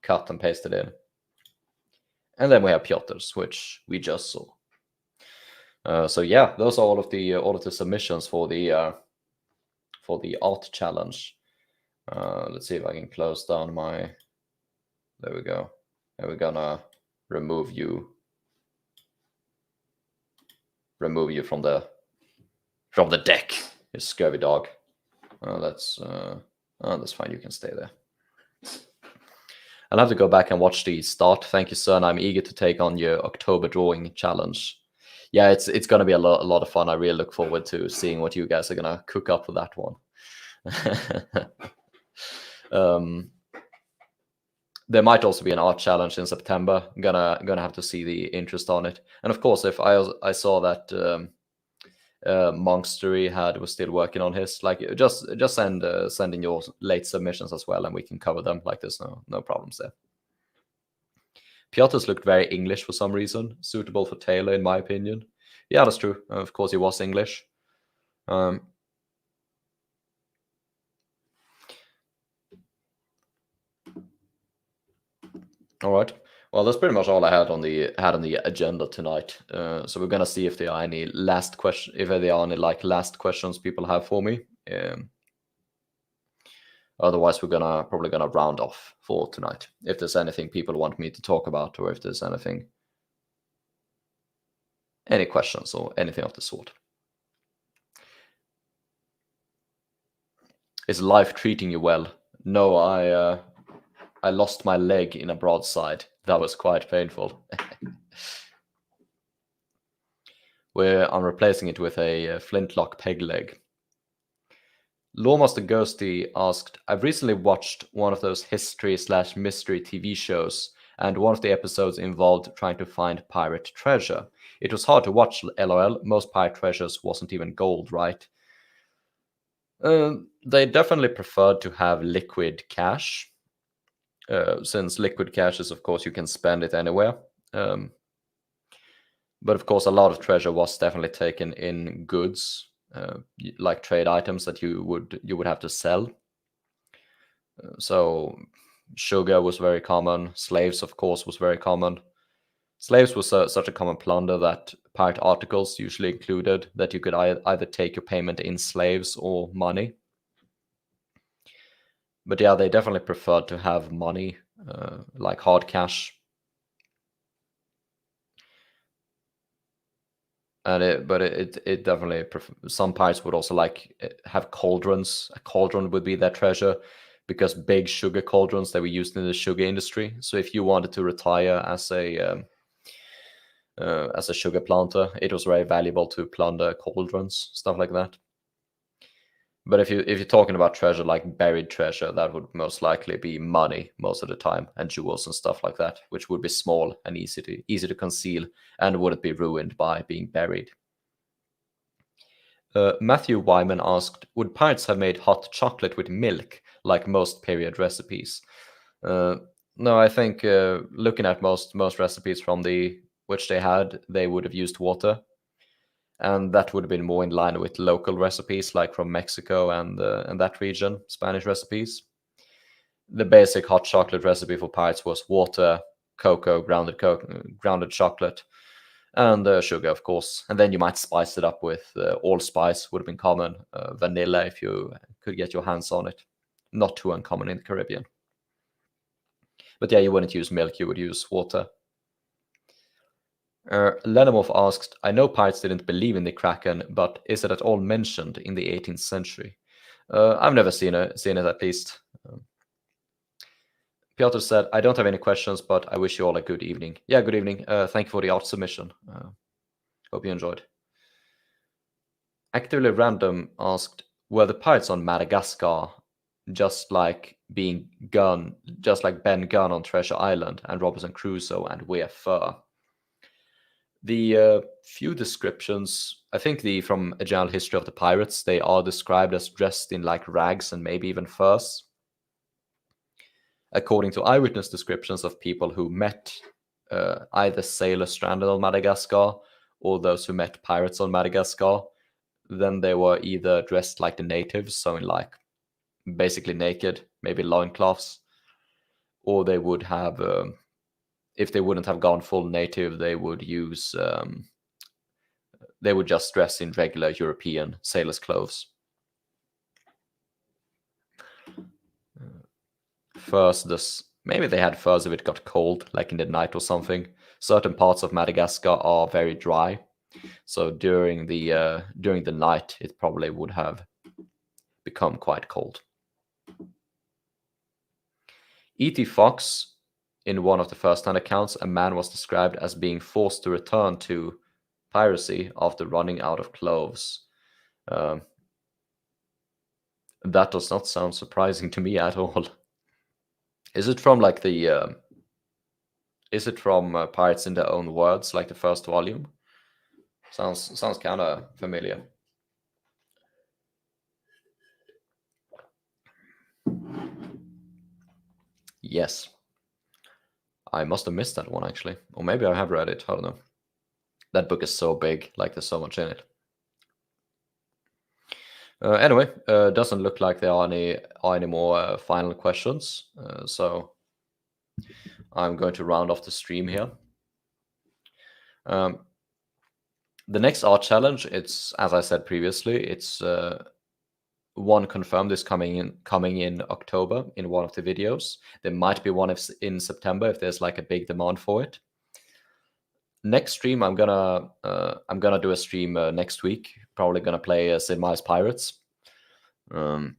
Speaker 1: cut and pasted in. And then we have Piotr's, which we just saw. So yeah, those are all of the submissions for the art challenge. Let's see if I can close down my. There we go. And we're gonna remove you from the deck, you scurvy dog. That's fine. You can stay there. I'll have to go back and watch the start. Thank you, sir. And I'm eager to take on your October drawing challenge. Yeah, it's going to be a lot of fun. I really look forward to seeing what you guys are going to cook up for that one. There might also be an art challenge in September. I'm gonna have to see the interest on it. And of course, if I saw that Monkstery was still working on his, like, just send in your late submissions as well, and we can cover them. Like, there's no problems there. Piotr's looked very English for some reason, suitable for Taylor, in my opinion. Yeah, that's true. Of course, he was English. All right. Well, that's pretty much all I had on the agenda tonight. So we're gonna see if there are any last question, if there are any like last questions people have for me. Otherwise, we're probably gonna round off for tonight. If there's anything people want me to talk about, or if there's any questions or anything of the sort. Is life treating you well? No, I lost my leg in a broadside. That was quite painful. Where I'm replacing it with a flintlock peg leg. Lawmaster Ghosty asked, I've recently watched one of those history/mystery TV shows, and one of the episodes involved trying to find pirate treasure. It was hard to watch, lol. Most pirate treasures wasn't even gold, right? They definitely preferred to have liquid cash, since liquid cash is, of course, you can spend it anywhere. But of course, a lot of treasure was definitely taken in goods, like trade items that you would have to sell. So sugar was very common. Slaves, of course, was very common. Slaves was such a common plunder that pirate articles usually included that you could either take your payment in slaves or money. But yeah, they definitely preferred to have money, like hard cash. And it definitely some pirates would also like have cauldrons. A cauldron would be their treasure, because big sugar cauldrons, they were used in the sugar industry. So if you wanted to retire as a sugar planter, it was very valuable to plunder cauldrons, stuff like that. But if you're talking about treasure like buried treasure, that would most likely be money most of the time, and jewels and stuff like that, which would be small and easy to conceal and wouldn't be ruined by being buried. Matthew Wyman asked, would pirates have made hot chocolate with milk like most period recipes? No, I think looking at most recipes from which they had, they would have used water. And that would have been more in line with local recipes, like from Mexico and that region, Spanish recipes. The basic hot chocolate recipe for pirates was water, grounded chocolate, and sugar, of course. And then you might spice it up with allspice, would have been common, vanilla if you could get your hands on it. Not too uncommon in the Caribbean. But yeah, you wouldn't use milk, you would use water. Lenomorph asked, I know pirates didn't believe in the Kraken, but is it at all mentioned in the 18th century? I've never seen it at least. Piotr said, I don't have any questions, but I wish you all a good evening. Yeah, good evening. Thank you for the art submission. Hope you enjoyed. Actively Random asked, were the pirates on Madagascar just like Ben Gunn on Treasure Island and Robinson Crusoe and Weir Fur? The few descriptions, I think from A General History of the Pirates, they are described as dressed in like rags and maybe even furs. According to eyewitness descriptions of people who met either sailors stranded on Madagascar or those who met pirates on Madagascar, then they were either dressed like the natives, so in like basically naked, maybe loincloths, or they would have, if they wouldn't have gone full native, they would just dress in regular European sailors' clothes. Furs, maybe they had furs if it got cold, like in the night or something. Certain parts of Madagascar are very dry, so during the night, it probably would have become quite cold. E.T. Fox, in one of the first-hand accounts, a man was described as being forced to return to piracy after running out of clothes. That does not sound surprising to me at all. Is it from like Pirates in Their Own Words, like the first volume? Sounds kind of familiar. Yes. I must have missed that one, actually. Or maybe I have read it. I don't know. That book is so big. Like, there's so much in it. Anyway, doesn't look like there are any more final questions. So I'm going to round off the stream here. The next art challenge, it's, as I said previously, it's one confirmed is coming in October in one of the videos. There might be one in September if there's like a big demand for it. Next stream, I'm gonna do a stream next week. Probably gonna play Sid Meier's Pirates. And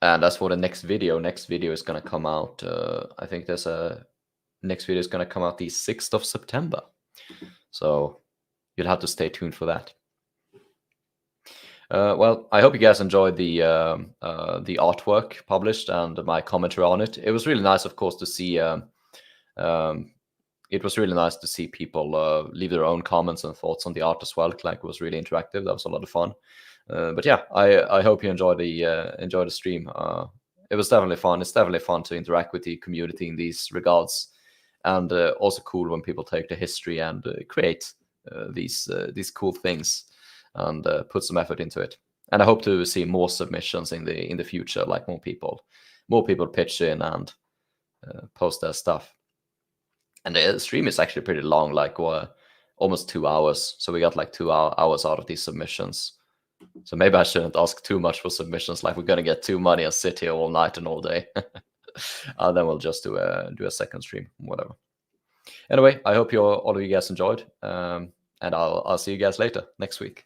Speaker 1: as for the next video is gonna come out. I think there's a next video is gonna come out the 6th of September. So you'll have to stay tuned for that. Well, I hope you guys enjoyed the artwork published and my commentary on it. It was really nice, of course, to see. It was really nice to see people leave their own comments and thoughts on the art as well. Like, it was really interactive. That was a lot of fun. But yeah, I hope you enjoyed the stream. It was definitely fun. It's definitely fun to interact with the community in these regards, and also cool when people take the history and create these cool things and put some effort into it. And I hope to see more submissions in the future, like more people pitch in and post their stuff. And the stream is actually pretty long, like almost 2 hours. So we got like 2 hours out of these submissions. So maybe I shouldn't ask too much for submissions. Like, we're gonna get too many and sit here all night and all day. Then we'll just do a second stream, whatever. Anyway, I hope all of you guys enjoyed, and I'll see you guys later next week.